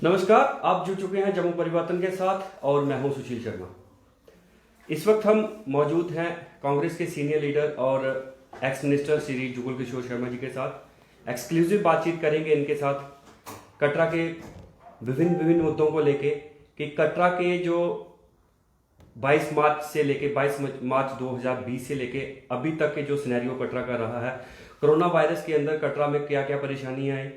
नमस्कार, आप जुड़ चुके हैं जम्मू परिवर्तन के साथ और मैं हूं सुशील शर्मा। इस वक्त हम मौजूद हैं कांग्रेस के सीनियर लीडर और एक्स मिनिस्टर श्री जुगल किशोर शर्मा जी के साथ। एक्सक्लूसिव बातचीत करेंगे इनके साथ कटरा के विभिन्न विभिन्न मुद्दों को लेके कि कटरा के जो 22 मार्च से लेके 22 मार्च 2020 से लेके अभी तक के जो सिनेरियो कटरा का रहा है, कोरोना वायरस के अंदर कटरा में क्या क्या परेशानियां आई,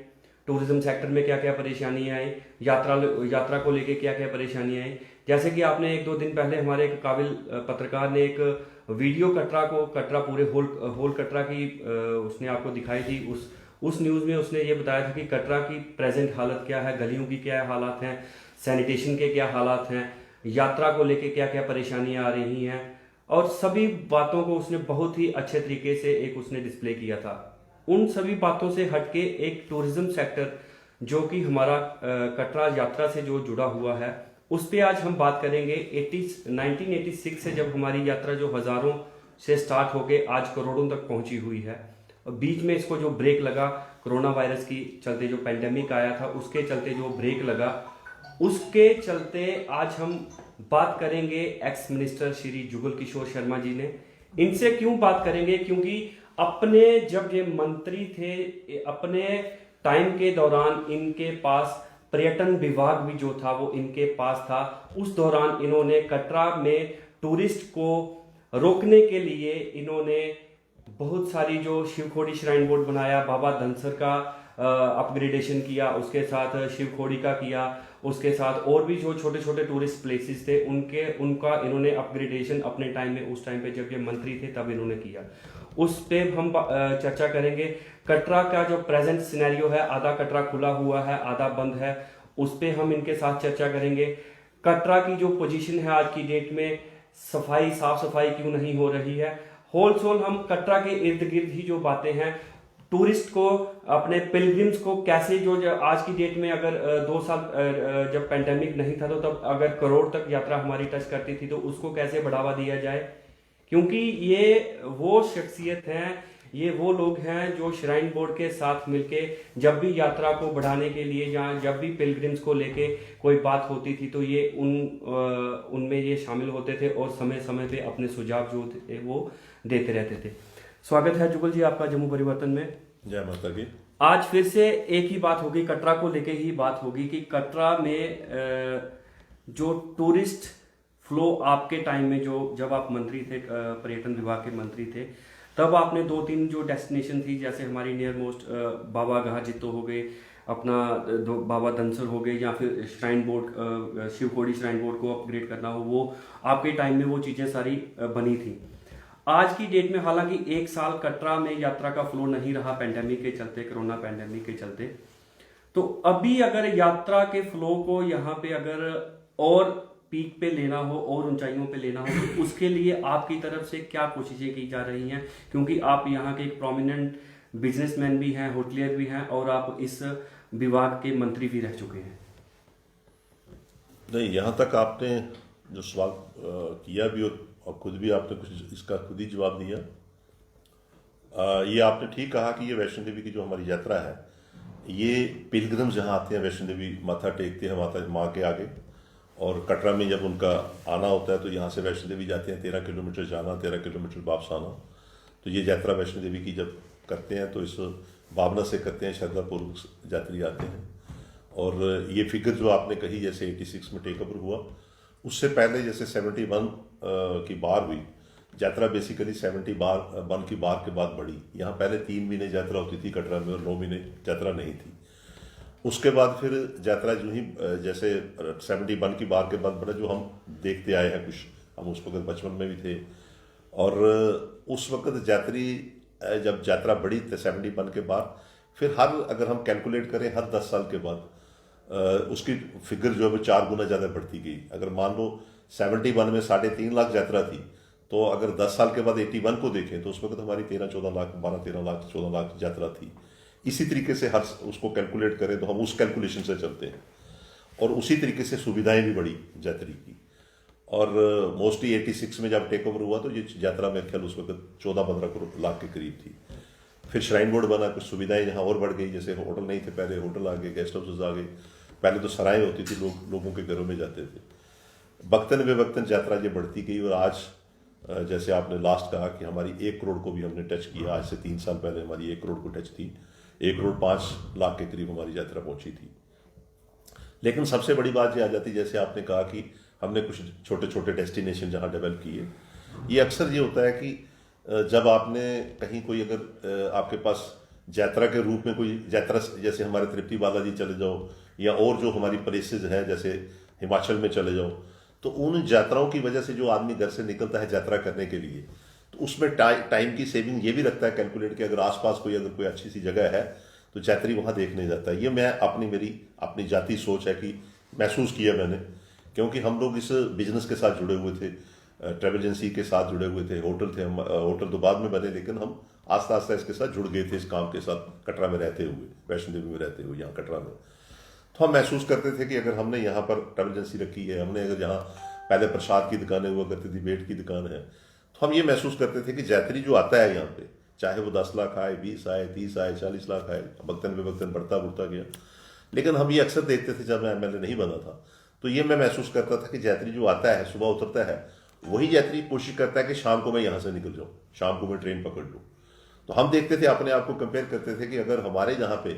टूरिज्म सेक्टर में क्या क्या परेशानियां आई, यात्रा को लेके क्या क्या परेशानियां आई। जैसे कि आपने एक दो दिन पहले हमारे एक काबिल पत्रकार ने एक वीडियो कटरा पूरे होल कटरा की उसने आपको दिखाई थी। उस न्यूज़ में उसने ये बताया था कि कटरा की प्रेजेंट हालत क्या है, गलियों की क्या हालात हैं, सैनिटेशन के क्या हालात हैं, यात्रा को लेके क्या क्या परेशानियां आ रही हैं, और सभी बातों को उसने बहुत ही अच्छे तरीके से एक उसने डिस्प्ले किया था। उन सभी बातों से हटके एक टूरिज्म सेक्टर जो कि हमारा कटरा यात्रा से जो जुड़ा हुआ है, उस पे आज हम बात करेंगे। 1986 से जब हमारी यात्रा जो हजारों से स्टार्ट होके आज करोड़ों तक पहुंची हुई है, और बीच में इसको जो ब्रेक लगा कोरोना वायरस की चलते, जो पेंडेमिक आया था उसके चलते जो ब्रेक लगा, उसके चलते आज हम बात करेंगे एक्स मिनिस्टर श्री जुगल किशोर शर्मा जी ने। इनसे क्यों बात करेंगे, क्योंकि अपने जब ये मंत्री थे अपने टाइम के दौरान इनके पास पर्यटन विभाग भी जो था वो इनके पास था। उस दौरान इन्होंने कटरा में टूरिस्ट को रोकने के लिए इन्होंने बहुत सारी जो शिवखोड़ी श्राइन बोर्ड बनाया, बाबा धनसर का अपग्रेडेशन किया, उसके साथ शिवखोड़ी का किया, उसके साथ और भी जो छोटे छोटे टूरिस्ट प्लेसेस थे उनका इन्होंने अपग्रेडेशन अपने टाइम में, उस टाइम पे जब ये मंत्री थे तब इन्होंने किया। उस पे हम चर्चा करेंगे। कटरा का जो प्रेजेंट सिनेरियो है, आधा कटरा खुला हुआ है, आधा बंद है, उस पे हम इनके साथ चर्चा करेंगे। कटरा की जो पोजीशन है आज की डेट में, साफ सफाई क्यों नहीं हो रही है, होलसोल हम कटरा के इर्द गिर्द ही जो बातें हैं, टूरिस्ट को अपने पिलग्रिम्स को कैसे जो आज की डेट में अगर 2 साल जब पेंडेमिक नहीं था तो तब अगर करोड़ तक यात्रा हमारी टच करती थी तो उसको कैसे बढ़ावा दिया जाए, क्योंकि ये वो शख्सियत हैं, ये वो लोग हैं जो श्राइन बोर्ड के साथ मिलके जब भी यात्रा को बढ़ाने के लिए या जब भी पिलग्रिम्स को लेके कोई बात होती थी तो ये उनमें ये शामिल होते थे और समय समय पे अपने सुझाव जो थे वो देते रहते थे। स्वागत है जुगल जी आपका जम्मू परिवर्तन में। जय माता की। आज फिर से एक ही बात होगी, कटरा को लेके ही बात होगी कि कटरा में जो टूरिस्ट फ्लो आपके टाइम में जो जब आप मंत्री थे, पर्यटन विभाग के मंत्री थे, तब आपने 2-3 जो डेस्टिनेशन थी, जैसे हमारी नियर मोस्ट बाबा घाट जितो हो गए, अपना बाबा धनसर हो गए, या फिर shrine board Shiv Khori shrine board को अपग्रेड करना हो, वो आपके टाइम में वो चीज़ें सारी बनी थी। आज की डेट में हालांकि 1 साल कटरा में यात्रा का फ्लो नहीं रहा पेंडेमिक के चलते, कोरोना पेंडेमिक के चलते, तो अभी अगर यात्रा के फ्लो को यहाँ पे अगर और पीक पे लेना हो और ऊंचाइयों पे लेना हो तो उसके लिए आपकी तरफ से क्या कोशिशें की जा रही हैं, क्योंकि आप यहाँ के एक प्रोमिनेंट बिजनेसमैन भी हैं, होटलियर भी हैं, और आप इस विभाग के मंत्री भी रह चुके हैं। नहीं, यहाँ तक आपने जो सवाल किया भी और खुद भी आपने कुछ इसका खुद ही जवाब दिया। ये आपने ठीक कहा कि ये वैष्णो देवी की जो हमारी यात्रा है, ये पिलग्रिम्स जहाँ आते हैं वैष्णो देवी माथा टेकते हैं माता माँ के आगे, और कटरा में जब उनका आना होता है तो यहाँ से वैष्णो देवी जाते हैं, 13 किलोमीटर जाना, 13 किलोमीटर वापस आना। तो ये यात्रा वैष्णो देवी की जब करते हैं तो इस भावना से करते हैं, श्रद्धापूर्वक यात्री आते हैं। और ये फिगर जो आपने कही जैसे 86 में टेक ओवर हुआ, उससे पहले जैसे 71 की बार हुई यात्रा, बेसिकली 71 की बार के बाद बढ़ी। यहाँ पहले 3 महीने यात्रा होती थी कटरा में और 9 महीने यात्रा नहीं थी। उसके बाद फिर यात्रा जो ही जैसे 71 की बार के बाद बढ़ा, जो हम देखते आए हैं, कुछ हम उस वक्त बचपन में भी थे। और उस वक्त यात्री जब यात्रा बढ़ी 71 के बाद, फिर हर अगर हम कैलकुलेट करें हर 10 साल के बाद उसकी फिगर जो है वो 4 गुना ज़्यादा बढ़ती गई। अगर मान लो 71 में 3.5 लाख यात्रा थी, तो अगर 10 साल के बाद 81 को देखें तो उस वक्त हमारी 13-14 लाख 12-13 लाख 14 लाख यात्रा थी। इसी तरीके से हर उसको कैलकुलेट करें तो हम उस कैलकुलेशन से चलते हैं, और उसी तरीके से सुविधाएं भी बढ़ी यात्री की। और मोस्टली 86 में जब टेक ओवर हुआ तो ये यात्रा मेरे ख्याल उस वक्त 14-15 लाख के करीब थी। फिर श्राइन बोर्ड बना, कुछ सुविधाएं यहाँ और बढ़ गई, जैसे होटल नहीं थे पहले, होटल आ गए, गेस्ट हाउसेज आ गए, पहले तो सराएं होती थी, लोगों के घरों में जाते थे। वक्तन बेवक्तन यात्रा ये बढ़ती गई और आज जैसे आपने लास्ट कहा कि हमारी 1 करोड़ को भी हमने टच किया। आज से 3 साल पहले हमारी 1 करोड़ को टच थी। 1 करोड़ 5 लाख के करीब हमारी यात्रा पहुंची थी। लेकिन सबसे बड़ी बात ये आ जाती, जैसे आपने कहा कि हमने कुछ छोटे छोटे डेस्टिनेशन जहाँ डेवलप किए। ये अक्सर ये होता है कि जब आपने कहीं कोई अगर आपके पास यात्रा के रूप में कोई यात्रा, जैसे हमारे तृप्ति बालाजी चले जाओ या और जो हमारी प्लेसेज हैं जैसे हिमाचल में चले जाओ, तो उन यात्राओं की वजह से जो आदमी घर से निकलता है यात्रा करने के लिए, तो उसमें टाइम की सेविंग ये भी रखता है कैलकुलेट कि अगर आसपास अगर कोई अच्छी सी जगह है तो यात्री वहाँ देखने जाता है। ये मैं अपनी जाती सोच है कि महसूस किया मैंने, क्योंकि हम लोग इस बिजनेस के साथ जुड़े हुए थे, ट्रैवल एजेंसी के साथ जुड़े हुए थे, होटल थे, हम होटल तो बाद में बने, लेकिन हम आस्ता आस्ता इसके साथ जुड़ गए थे इस काम के साथ, कटरा में रहते हुए, वैष्णो देवी में रहते हुए, यहाँ कटरा में। तो हम महसूस करते थे कि अगर हमने यहाँ पर ट्रैवल एजेंसी रखी है, हमने अगर यहाँ पहले प्रसाद की दुकानें हुआ करती थी, बेट की दुकान है, तो हम ये महसूस करते थे कि यात्री जो आता है यहाँ पे, चाहे वो 10 लाख आए, 20 आए, 30 आए, 40 लाख आए, वक्तन बेवक्तन बढ़ता गया। लेकिन हम ये अक्सर देखते थे जब मैं एमएलए नहीं बना था, तो ये मैं महसूस करता था कि यात्री जो आता है, सुबह उतरता है, वही यात्री कोशिश करता है कि शाम को मैं यहाँ से निकल जाऊँ, शाम को मैं ट्रेन पकड़ लूँ। तो हम देखते थे, अपने आप को कंपेयर करते थे कि अगर हमारे यहाँ पे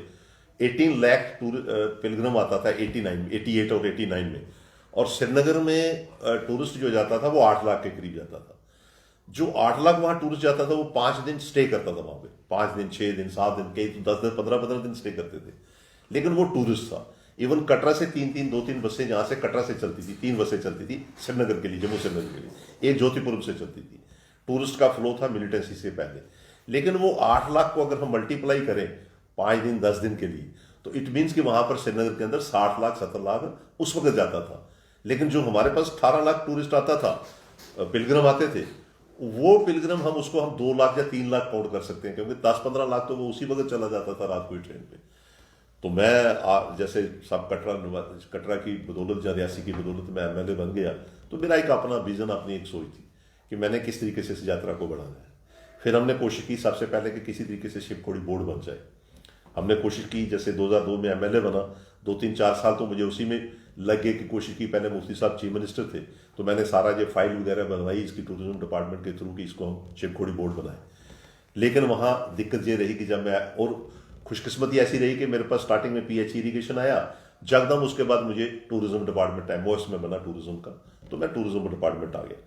18 लाख पिलग्रम आता था 88 और 89 में, और श्रीनगर में टूरिस्ट जो जाता था वो 8 लाख के करीब जाता था। जो 8 लाख वहाँ टूरिस्ट जाता था वो 5 दिन स्टे करता था वहाँ पे, 5 दिन, 6 दिन, 7 दिन, कई तो 10 दिन, 15 दिन स्टे करते थे। लेकिन वो टूरिस्ट था। इवन कटरा से 2-3 बसें यहाँ से कटरा से चलती थी, 3 बसें चलती थी श्रीनगर के लिए, जम्मू श्रीनगर के लिए, एक ज्योतिपुरम से चलती थी। टूरिस्ट का फ्लो था मिलिटेंसी से पहले। लेकिन वो 8 लाख को अगर हम मल्टीप्लाई करें 5 दिन 10 दिन के लिए, तो इट मीन्स कि वहां पर श्रीनगर के अंदर 60 लाख 70 लाख उस वक्त जाता था। लेकिन जो हमारे पास 18 लाख टूरिस्ट आता था, पिलग्रम आते थे, वो पिलग्रम हम 2 लाख या 3 लाख काउंट कर सकते हैं, क्योंकि 10-15 लाख तो वो उसी वक्त चला जाता था रात को ट्रेन पे। तो मैं जैसे सब कटरा की बदौलत या रियासी की बदौलत मैं एमएलए बन गया, तो मेरा एक अपना विजन, अपनी एक सोच थी कि मैंने किस तरीके से इस यात्रा को बढ़ाना है। फिर हमने कोशिश की सबसे पहले कि किसी तरीके से शिवखोड़ी बोर्ड बन जाए। हमने कोशिश की, जैसे 2002 में एमएलए बना, 2-3-4 साल तो मुझे उसी में लगे कि कोशिश की। पहले मुफ्ती साहब चीफ मिनिस्टर थे, तो मैंने सारा ये फाइल वगैरह बनवाई इसकी टूरिज्म डिपार्टमेंट के थ्रू कि इसको हम शिवखोड़ी बोर्ड बनाए। लेकिन वहाँ दिक्कत ये रही कि जब मैं, और खुशकिस्मती ऐसी रही कि मेरे पास स्टार्टिंग में पीएच इरीगेशन आया, जगदम उसके बाद मुझे टूरिज्म डिपार्टमेंट एमओएस में बना टूरिज्म का, तो मैं टूरिज्म डिपार्टमेंट आ गया।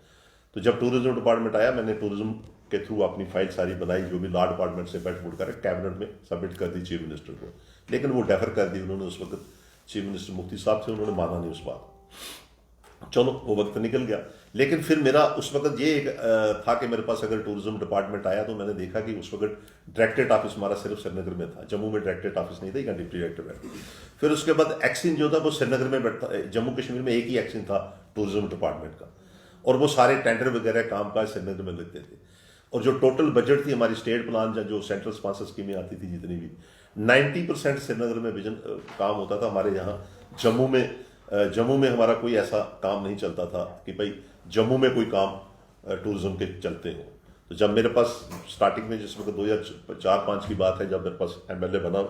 तो जब टूरिज्म डिपार्टमेंट आया, मैंने टूरिज्म के थ्रू अपनी फाइल सारी बनाई, जो भी लॉ डिपार्टमेंट से बैठबूट कर कैबिनेट में सबमिट कर दी चीफ मिनिस्टर को। लेकिन वो डेफर कर दी उन्होंने, उस वक्त चीफ मिनिस्टर मुफ्ती साहब थे, उन्होंने माना नहीं उस बात। चलो वो वक्त निकल गया। लेकिन फिर मेरा उस वक्त ये था कि मेरे पास अगर टूरिज्म डिपार्टमेंट आया, तो मैंने देखा कि उस वक्त डायरेक्टरेट ऑफिस हमारा सिर्फ श्रीनगर में था, जम्मू में डायरेक्टरेट ऑफिस नहीं था, या डिप्टी डायरेक्टर बैठा। फिर उसके बाद एक्सिन जो था वो श्रीनगर में बैठता, जम्मू कश्मीर में एक ही एक्सिन था टूरिज्म डिपार्टमेंट का, और वो सारे टेंडर वगैरह काम काज श्रीनगर में लगते थे। और जो टोटल बजट थी हमारी स्टेट प्लान या जो सेंट्रल स्पॉन्सर स्कीमें आती थी जितनी भी, 90% श्रीनगर में विजन काम होता था। हमारे यहाँ जम्मू में हमारा कोई ऐसा काम नहीं चलता था कि भाई जम्मू में कोई काम टूरिज्म के चलते हो। तो जब मेरे पास स्टार्टिंग में, जिस वक्त 2004-05 की बात है, जब मेरे पास एमएलए बना,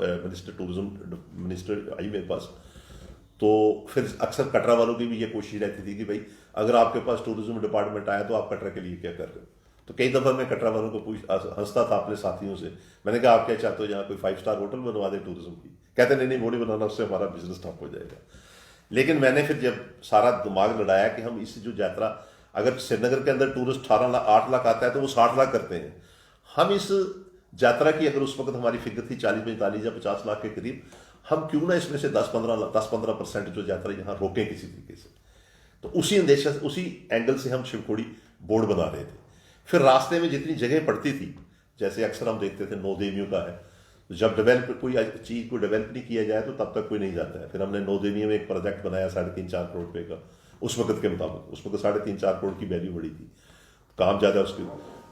टूरिज्म मिनिस्टर आई मेरे पास, तो फिर अक्सर कटरा वालों की भी ये कोशिश रहती थी कि भाई अगर आपके पास टूरिज्म डिपार्टमेंट आया तो आप कटरा के लिए क्या कर रहे हो। तो कई दफ़ा मैं कटरा वालों को हंसता था अपने साथियों से, मैंने कहा आप क्या चाहते हो, यहाँ कोई 5 स्टार होटल बनवा दे टूरिज्म की। कहते नहीं वो नहीं बनाना, उससे हमारा बिजनेस ठप हो जाएगा। लेकिन मैंने फिर जब सारा दिमाग लड़ाया कि हम इस जो यात्रा, अगर श्रीनगर के अंदर टूरिस्ट 8 लाख आता है तो वो 60 लाख करते हैं, हम इस यात्रा की, अगर उस वक्त हमारी फिगर थी 40-45 या 50 लाख के करीब, हम क्यों ना इसमें से 10-15% जो यात्रा यहाँ रोकें किसी तरीके से। तो उसी अंदेशा से, उसी एंगल से हम शिवखोड़ी बोर्ड बना रहे थे। फिर रास्ते में जितनी जगह पड़ती थी, जैसे अक्सर हम देखते थे 9 देवियों का है, तो जब कोई चीज़ को डेवलप नहीं किया जाए तो तब तक कोई नहीं जाता है। फिर हमने 9 देवियों में एक प्रोजेक्ट बनाया 3.5-4 करोड़ रुपए का, उस वक्त के मुताबिक। उस वक्त 3.5-4 करोड़ की वैल्यू बड़ी थी, काम ज़्यादा उसकी।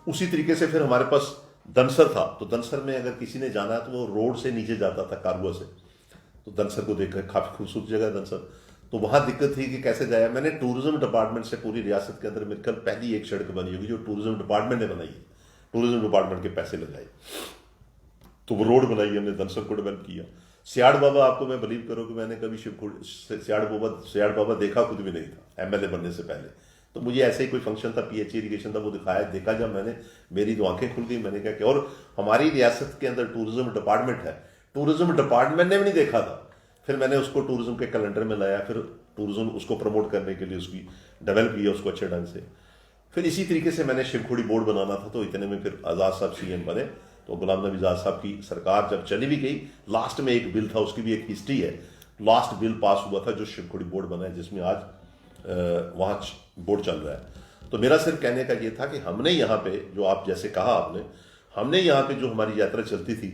उसी तरीके से फिर हमारे पास दनसर था, तो दनसर में अगर किसी ने जाना है तो वो रोड से नीचे जाता था कारुआ से, तो दनसर को देखकर काफ़ी खूबसूरत जगह है दनसर। तो वहाँ दिक्कत थी कि कैसे जाए। मैंने टूरिज्म डिपार्टमेंट से पूरी रियासत के अंदर मिलकर पहली एक सड़क बनी होगी जो टूरिज्म डिपार्टमेंट ने बनाई है, टूरिज्म डिपार्टमेंट के पैसे लगाए, तो वो रोड बनाई हमने, दनसर को डेवलप किया। सियाड़ बाबा, आपको मैं बिलीव करो कि मैंने कभी सियाड़ बाबा देखा खुद भी नहीं था एमएलए बनने से पहले। तो मुझे ऐसे ही कोई फंक्शन था, पीएच इरीगेशन था, वो देखा जब मैंने, मेरी तो आंखें खुल गई। मैंने क्या किया, और हमारी रियासत के अंदर टूरिज्म डिपार्टमेंट है, टूरिज्म डिपार्टमेंट ने भी नहीं देखा था। फिर मैंने उसको टूरिज्म के कैलेंडर में लाया, फिर टूरिज्म उसको प्रमोट करने के लिए उसकी डेवलप किया उसको अच्छे ढंग से। फिर इसी तरीके से मैंने शिवखोड़ी बोर्ड बनाना था, तो इतने में फिर आज़ाद साहब सीएम बने। तो गुलाम नबी आज़ाद साहब की सरकार जब चली भी गई, लास्ट में एक बिल था, उसकी भी एक हिस्ट्री है। लास्ट बिल पास हुआ था जो शिवखोड़ी बोर्ड बना है, जिसमें आज वहाँ बोर्ड चल रहा है। तो मेरा सिर्फ कहने का ये था कि हमने यहाँ पे, जो आप जैसे कहा आपने, हमने यहाँ पे जो हमारी यात्रा चलती थी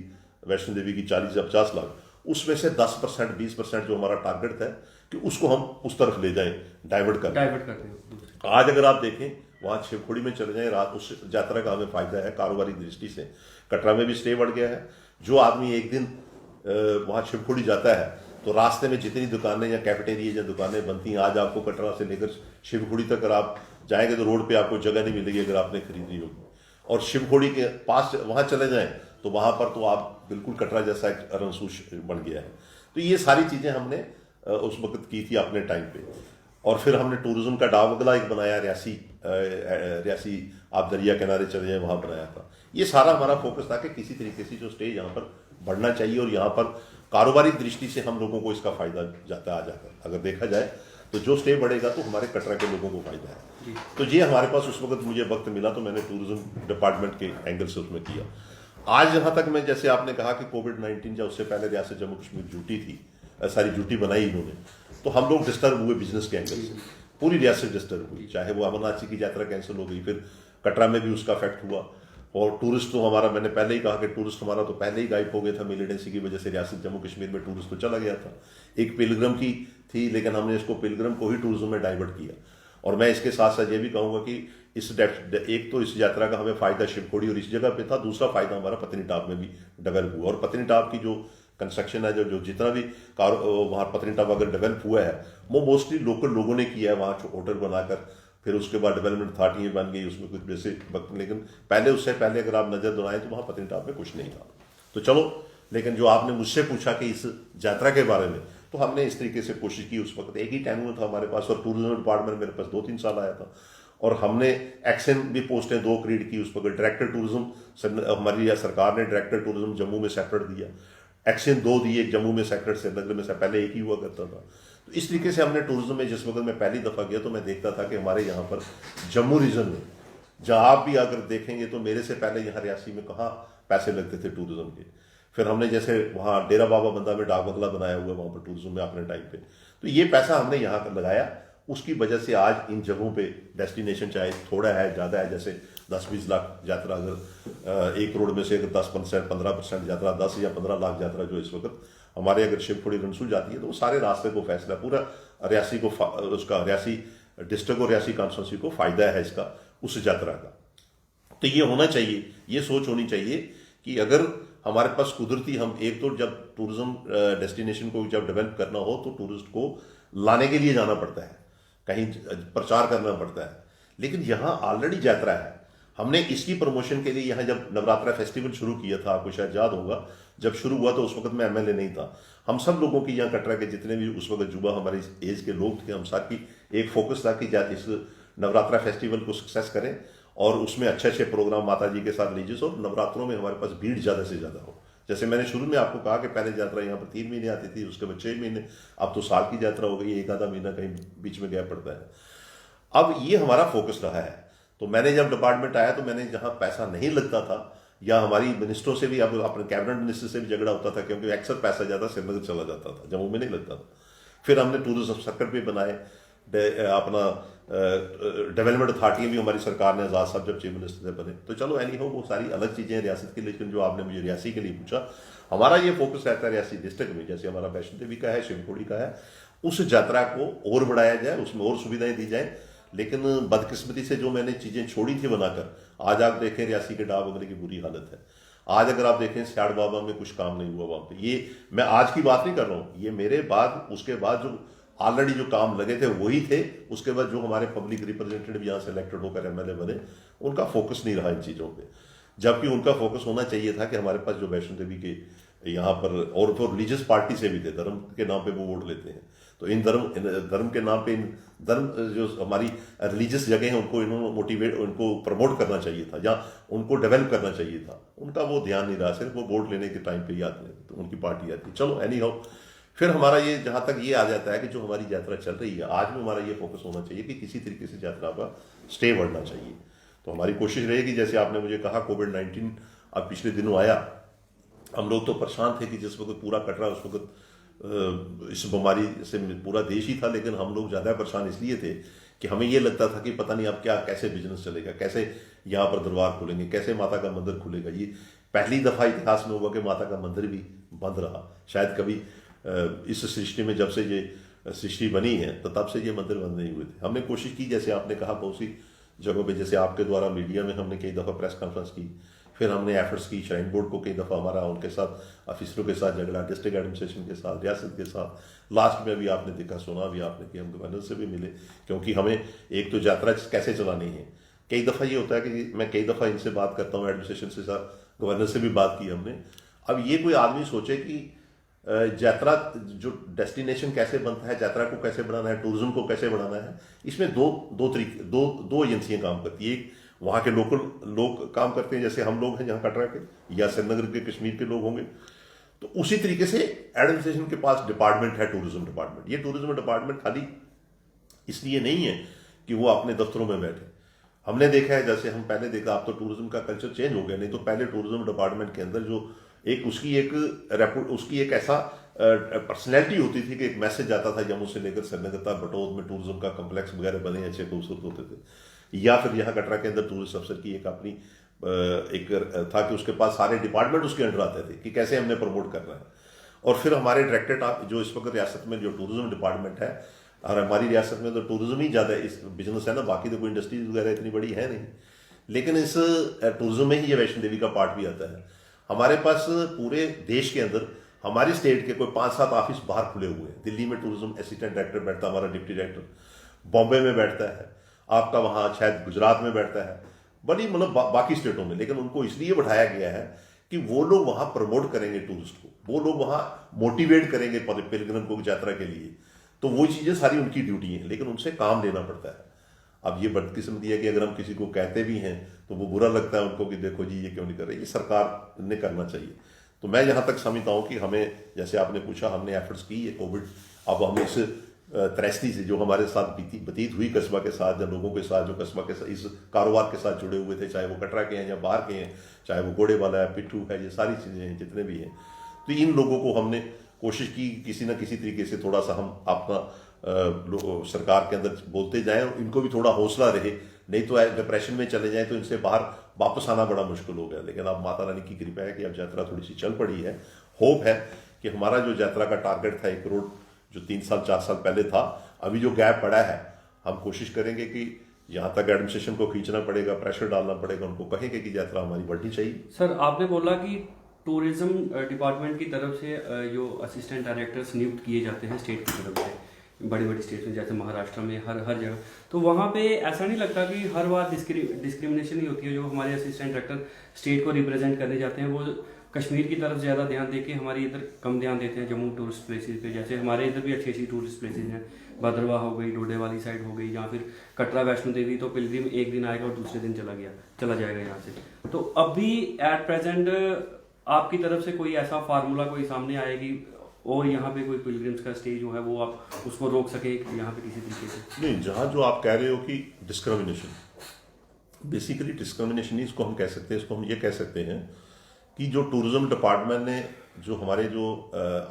वैष्णो देवी की 40 या 50 लाख, उसमें से 10% 20% जो हमारा टारगेट है कि उसको हम उस तरफ ले जाएं, डाइवर्ट करते हैं। आज अगर आप देखें, वहाँ शिवखोड़ी में चले जाएं, रात उस यात्रा का हमें फायदा है कारोबारी दृष्टि से। कटरा में भी स्टे बढ़ गया है। जो आदमी एक दिन वहाँ शिवखोड़ी जाता है तो रास्ते में जितनी दुकानें या कैफेटेरिया या दुकानें बनती हैं, आज आपको कटरा से लेकर शिवखोड़ी तक अगर आप जाएंगे तो रोड पे आपको जगह नहीं मिलेगी अगर आपने खरीदी होगी। और शिवखोड़ी के पास वहाँ चले जाएं तो वहाँ पर तो आप बिल्कुल कटरा जैसा एक रणसूश बन गया है। तो ये सारी चीज़ें हमने उस वक्त की थी अपने टाइम पे। और फिर हमने टूरिज्म का डाकबंगला एक बनाया, रियासी आप दरिया किनारे चले जाएं वहाँ बनाया था। ये सारा हमारा फोकस था कि किसी तरीके से जो स्टेज यहाँ पर बढ़ना चाहिए, और यहाँ पर कारोबारी दृष्टि से हम लोगों को इसका फायदा जाता आ जाकर अगर देखा जाए तो जो स्टे बढ़ेगा तो हमारे कटरा के लोगों को फायदा है। तो ये हमारे पास उस वक्त मुझे वक्त मिला तो मैंने टूरिज्म डिपार्टमेंट के एंगल से उसमें किया। आज जहाँ तक मैं, जैसे आपने कहा कि कोविड-19 या उससे पहले रियासत जम्मू कश्मीर जूटी थी, सारी ड्यूटी बनाई इन्होंने, तो हम लोग डिस्टर्ब हुए बिजनेस के एंगल से, पूरी रियासत डिस्टर्ब हुई। चाहे वो अमरनाथ जी की यात्रा कैंसिल हो गई, फिर कटरा में भी उसका इफेक्ट हुआ। और टूरिस्ट तो हमारा, मैंने पहले ही कहा कि टूरिस्ट हमारा तो पहले ही गायब हो गया था मिलिटेंसी की वजह से। रियासत जम्मू कश्मीर में टूरिस्ट तो चला गया था, एक पिलग्रम की थी, लेकिन हमने इसको पिलग्रम को ही टूरिज्म में डाइवर्ट किया। और मैं इसके साथ साथ ये भी कहूँगा कि एक तो इस यात्रा का हमें फायदा शिवखोड़ी और इस जगह पे था, दूसरा फायदा हमारा पत्नीटॉप में भी डेवलप हुआ। और पत्नीटॉप की जो कंस्ट्रक्शन है, जो जितना भी वहाँ पत्नीटॉप अगर डेवलप हुआ है वो मोस्टली लोकल लोगों ने किया है, वहाँ होटल बनाकर। फिर उसके बाद डेवलपमेंट अथॉरिटी बन गई, उसमें कुछ बेसिक, लेकिन पहले उससे पहले अगर आप नजर दोहराएं तो वहाँ पत्नीटॉप में कुछ नहीं था। तो चलो, लेकिन जो आपने मुझसे पूछा कि इस यात्रा के बारे में, तो हमने इस तरीके से कोशिश की। उस वक्त एक ही टाइम था हमारे पास, और टूरिज्म डिपार्टमेंट मेरे पास 2-3 साल आया था। और हमने एक्शन भी पोस्टें 2 क्रिएट की उस वक्त। डायरेक्टर टूरिज्म हमारी सरकार ने डायरेक्टर टूरिज्म जम्मू में सेपरेट दिया, एक्शन 2 दिए, एक जम्मू में सेपरेट, श्रीनगर में से पहले एक ही हुआ करता था। तो इस तरीके से हमने टूरिज्म में, जिस वक्त मैं पहली दफ़ा गया तो मैं देखता था कि हमारे यहाँ पर जम्मू रीजन में, जहाँ आप भी अगर देखेंगे तो मेरे से पहले यहाँ रियासी में कहाँ पैसे लगते थे टूरिज्म के। फिर हमने जैसे वहाँ डेरा बाबा बंदा में डाक बंगला बनाया हुआ वहाँ पर टूरिज्म में अपने टाइम पे, तो ये पैसा हमने यहाँ पर लगाया। उसकी वजह से आज इन जगहों पे डेस्टिनेशन चाहे थोड़ा है ज़्यादा है, जैसे 10-20 लाख यात्रा, अगर 1 करोड़ में से अगर 10% 15% यात्रा, 10 या 15 लाख यात्रा जो इस वक्त हमारे अगर शिवखोड़ी रणसूल जाती है, तो वो सारे रास्ते को फैसला पूरा रियासी को, उसका रियासी डिस्ट्रिक्ट और रियासी कॉन्स्टिट्यूंसी को फायदा है इसका, उस यात्रा का। तो ये होना चाहिए, ये सोच होनी चाहिए कि अगर हमारे पास कुदरती, हम एक तो जब टूरिज्म डेस्टिनेशन को जब डेवलप करना हो तो टूरिस्ट को लाने के लिए जाना पड़ता है, कहीं प्रचार करना पड़ता है। लेकिन यहाँ ऑलरेडी यात्रा है, हमने इसकी प्रमोशन के लिए यहाँ जब नवरात्रा फेस्टिवल शुरू किया था, आपको शायद याद होगा, जब शुरू हुआ तो उस वक्त मैं एमएलए नहीं था। हम सब लोगों की, यहाँ कटरा के जितने भी उस वक्त युवा हमारी एज के लोग थे, हम सब की एक फोकस था कि इस नवरात्रा फेस्टिवल को सक्सेस करें और उसमें अच्छे अच्छे प्रोग्राम माता जी के साथ लीजिए, और नवरात्रों में हमारे पास भीड़ ज़्यादा से ज़्यादा हो। जैसे मैंने शुरू में आपको कहा कि पहले यात्रा यहाँ पर 3 महीने आती थी, उसके बाद 6 महीने, अब तो साल की यात्रा हो गई, एक आधा महीना कहीं बीच में गैप पड़ता है। अब ये हमारा फोकस रहा है। तो मैंने जब डिपार्टमेंट आया तो मैंने जहाँ पैसा नहीं लगता था, या हमारी मिनिस्टरों से भी, अब अपने कैबिनेट मिनिस्टर से भी झगड़ा होता था, क्योंकि अक्सर पैसा ज़्यादा श्रीनगर चला जाता था, जम्मू में नहीं लगता था। फिर हमने टूरिज्म सर्कल भी बनाए, अपना डेवलपमेंट अथॉरिटी भी हमारी सरकार ने, आज़ाद साहब जब चीफ मिनिस्टर से बने। तो चलो एनी हो, वो सारी अलग चीज़ें हैं रियासत की। लेकिन जो आपने मुझे रियासी के लिए पूछा, हमारा ये फोकस रहता है रियासी डिस्ट्रिक्ट में, जैसे हमारा वैष्णो देवी का है, शिवखोड़ी का है, उस यात्रा को और बढ़ाया जाए, उसमें और सुविधाएं दी जाए। लेकिन बदकिस्मती से जो मैंने चीज़ें छोड़ी थी बनाकर, आज आप देखें रियासी के डाक बंगले की बुरी हालत है। आज अगर आप देखें सियाड़ बाबा में कुछ काम नहीं हुआ वहाँ पे। ये मैं आज की बात नहीं कर रहा हूँ, ये मेरे बाद, उसके बाद जो ऑलरेडी जो काम लगे थे वही थे। उसके बाद जो हमारे पब्लिक रिप्रेजेंटेटिव यहाँ से इलेक्टेड होकर एमएलए बने, उनका फोकस नहीं रहा इन चीज़ों पे, जबकि उनका फोकस होना चाहिए था कि हमारे पास जो वैष्णो देवी के यहाँ पर, और तो रिलीजियस पार्टी से भी थे, धर्म के नाम पे वो वोट लेते हैं। तो इन धर्म के नाम पे, इन धर्म जो हमारी रिलीजियस जगह है उनको इन्होंने मोटिवेट, उनको प्रमोट करना चाहिए था या उनको डेवलप करना चाहिए था। उनका वो ध्यान नहीं रहा, सिर्फ वो वोट लेने के टाइम पे ही आते हैं तो उनकी पार्टी आती है। चलो एनी हाउ, फिर हमारा ये जहाँ तक ये आ जाता है कि जो हमारी यात्रा चल रही है आज में, हमारा ये फोकस होना चाहिए कि किसी तरीके से यात्रा का स्टे बढ़ना चाहिए। तो हमारी कोशिश रहेगी, जैसे आपने मुझे कहा कोविड-19 अब पिछले दिनों आया, हम लोग तो परेशान थे कि जिस वक्त पूरा कटरा उस वक्त इस बीमारी से पूरा देश ही था, लेकिन हम लोग ज़्यादा परेशान इसलिए थे कि हमें ये लगता था कि पता नहीं अब क्या, कैसे बिजनेस चलेगा, कैसे यहाँ पर दरबार खुलेंगे, कैसे माता का मंदिर खुलेगा। ये पहली दफ़ा इतिहास में हुआ कि माता का मंदिर भी बंद रहा। शायद कभी इस सृष्टि में, जब से ये सृष्टि बनी है तो तब से ये मंदिर बंद नहीं हुए थे। हमने कोशिश की, जैसे आपने कहा, बहुत सी जगहों पे, जैसे आपके द्वारा मीडिया में हमने कई दफ़ा प्रेस कॉन्फ्रेंस की, फिर हमने एफर्ट्स की, श्राइन बोर्ड को कई दफ़ा हमारा उनके साथ ऑफिसरों के साथ झगड़ा, डिस्ट्रिक्ट एडमिनिस्ट्रेशन के साथ, रियासत के साथ। लास्ट में भी आपने देखा, सुना भी आपने कि हम गवर्नर से भी मिले, क्योंकि हमें एक तो यात्रा कैसे चलानी है। कई दफ़ा ये होता है कि मैं कई दफ़ा इनसे बात करता हूँ, एडमिनिस्ट्रेशन से साथ, गवर्नर से भी बात की हमने। अब ये कोई आदमी सोचे कि यात्रा जो डेस्टिनेशन कैसे बनता है, यात्रा को कैसे बढ़ाना है, टूरिज्म को कैसे बढ़ाना है, इसमें दो एजेंसियां काम करती है। एक वहाँ के लोकल लोग काम करते हैं, जैसे हम लोग हैं जहाँ कटरा के या श्रीनगर के, कश्मीर के लोग होंगे। तो उसी तरीके से एडमिनिस्ट्रेशन के पास डिपार्टमेंट है, टूरिज्म डिपार्टमेंट। ये टूरिज्म डिपार्टमेंट खाली इसलिए नहीं है कि वो अपने दफ्तरों में बैठे। हमने देखा है, जैसे हम पहले देखा, अब तो टूरिज्म का कल्चर चेंज हो गया, नहीं तो पहले टूरिज्म डिपार्टमेंट के अंदर जो उसकी एक ऐसा पर्सनैलिटी होती थी कि एक मैसेज जाता था जम्मू से लेकर श्रीनगर तक, बटोद में टूरिज्म का कम्प्लेक्स वगैरह बने अच्छे खूबसूरत होते थे। या फिर यहाँ कटरा के अंदर टूरिस्ट अफसर की एक अपनी एक था कि उसके पास सारे डिपार्टमेंट उसके अंडर आते थे कि कैसे हमने प्रमोट करना है। और फिर हमारे डायरेक्टरेट जो इस वक्त रियासत में जो टूरिज्म डिपार्टमेंट है, और हमारी रियासत में तो टूरिज्म ही ज़्यादा इस बिजनेस है ना, बाकी तो कोई इंडस्ट्रीज वगैरह इतनी बड़ी है नहीं, लेकिन इस टूरिज्म में ही ये वैष्णो देवी का पार्ट भी आता है। हमारे पास पूरे देश के अंदर हमारी स्टेट के कोई 5-7 ऑफिस बाहर खुले हुए हैं। दिल्ली में टूरिज्म असिस्टेंट डायरेक्टर बैठता है, हमारा डिप्टी डायरेक्टर बॉम्बे में बैठता है, आपका वहाँ शायद गुजरात में बैठता है, बड़ी मतलब बाकी स्टेटों में। लेकिन उनको इसलिए बढ़ाया गया है कि वो लोग वहाँ प्रमोट करेंगे टूरिस्ट को, वो लोग वहाँ मोटिवेट करेंगे पिलग्रिम को यात्रा के लिए। तो वो चीज़ें सारी उनकी ड्यूटी हैं, लेकिन उनसे काम लेना पड़ता है। अब ये बदकिस्मती है कि अगर हम किसी को कहते भी हैं तो वो बुरा लगता है उनको कि देखो जी ये क्यों नहीं कर रहे। ये सरकार ने करना चाहिए। तो मैं यहाँ तक समझता हूँ कि हमें, जैसे आपने पूछा, हमने एफर्ट्स की है कोविड। अब हम इस त्रैस्ती से जो हमारे साथ बतीत हुई कस्बा के साथ, या लोगों के साथ जो कस्बा के साथ इस कारोबार के साथ जुड़े हुए थे, चाहे वो कटरा के हैं या बाहर के हैं, चाहे वो घोड़े वाला है, पिट्ठू है, ये सारी चीज़ें हैं जितने भी हैं, तो इन लोगों को हमने कोशिश की किसी न किसी तरीके से थोड़ा सा हम अपना सरकार के अंदर बोलते जाएं, इनको भी थोड़ा हौसला रहे। नहीं तो डिप्रेशन में चले जाएं तो इनसे बाहर वापस आना बड़ा मुश्किल हो गया। लेकिन अब माता रानी की कृपा है कि अब यात्रा थोड़ी सी चल पड़ी है। होप है कि हमारा जो यात्रा का टारगेट था 1 करोड़, जो 3-4 साल पहले था, अभी जो गैप पड़ा है, हम कोशिश करेंगे कि यहाँ तक एडमिनिस्ट्रेशन को खींचना पड़ेगा, प्रेशर डालना पड़ेगा, उनको कहेंगे कि यात्रा हमारी बढ़नी चाहिए। सर, आपने बोला कि टूरिज्म डिपार्टमेंट की तरफ से जो असिस्टेंट डायरेक्टर्स नियुक्त किए जाते हैं स्टेट की तरफ से, बड़ी बड़ी स्टेट्स में जैसे महाराष्ट्र में, हर जगह, तो वहाँ पे ऐसा नहीं लगता कि हर बार डिस्क्रिमिनेशन ही होती है? जो हमारे असिस्टेंट डायरेक्टर स्टेट को रिप्रेजेंट करने जाते हैं, वो कश्मीर की तरफ ज़्यादा ध्यान देके हमारे इधर कम ध्यान देते हैं जम्मू टूरिस्ट प्लेसेस पे। जैसे हमारे इधर भी अच्छी अच्छी टूरिस्ट प्लेसेस हैं, भद्रवाह हो गई, डोडे वाली साइड हो गई, या फिर कटरा वैष्णो देवी, तो पिलग्रिम एक दिन आएगा और दूसरे दिन चला जाएगा यहाँ से। तो अभी एट प्रेजेंट आपकी तरफ से कोई ऐसा फार्मूला कोई सामने आएगी और यहाँ पे कोई पिलग्रिम्स का स्टे जो है वो आप उसको रोक सके यहाँ पे किसी तरीके से? नहीं, जहाँ जो आप कह रहे हो कि डिस्क्रिमिनेशन, बेसिकली डिस्क्रिमिनेशन नहीं इसको हम कह सकते हैं। इसको हम ये कह सकते हैं कि जो टूरिज्म डिपार्टमेंट ने जो हमारे जो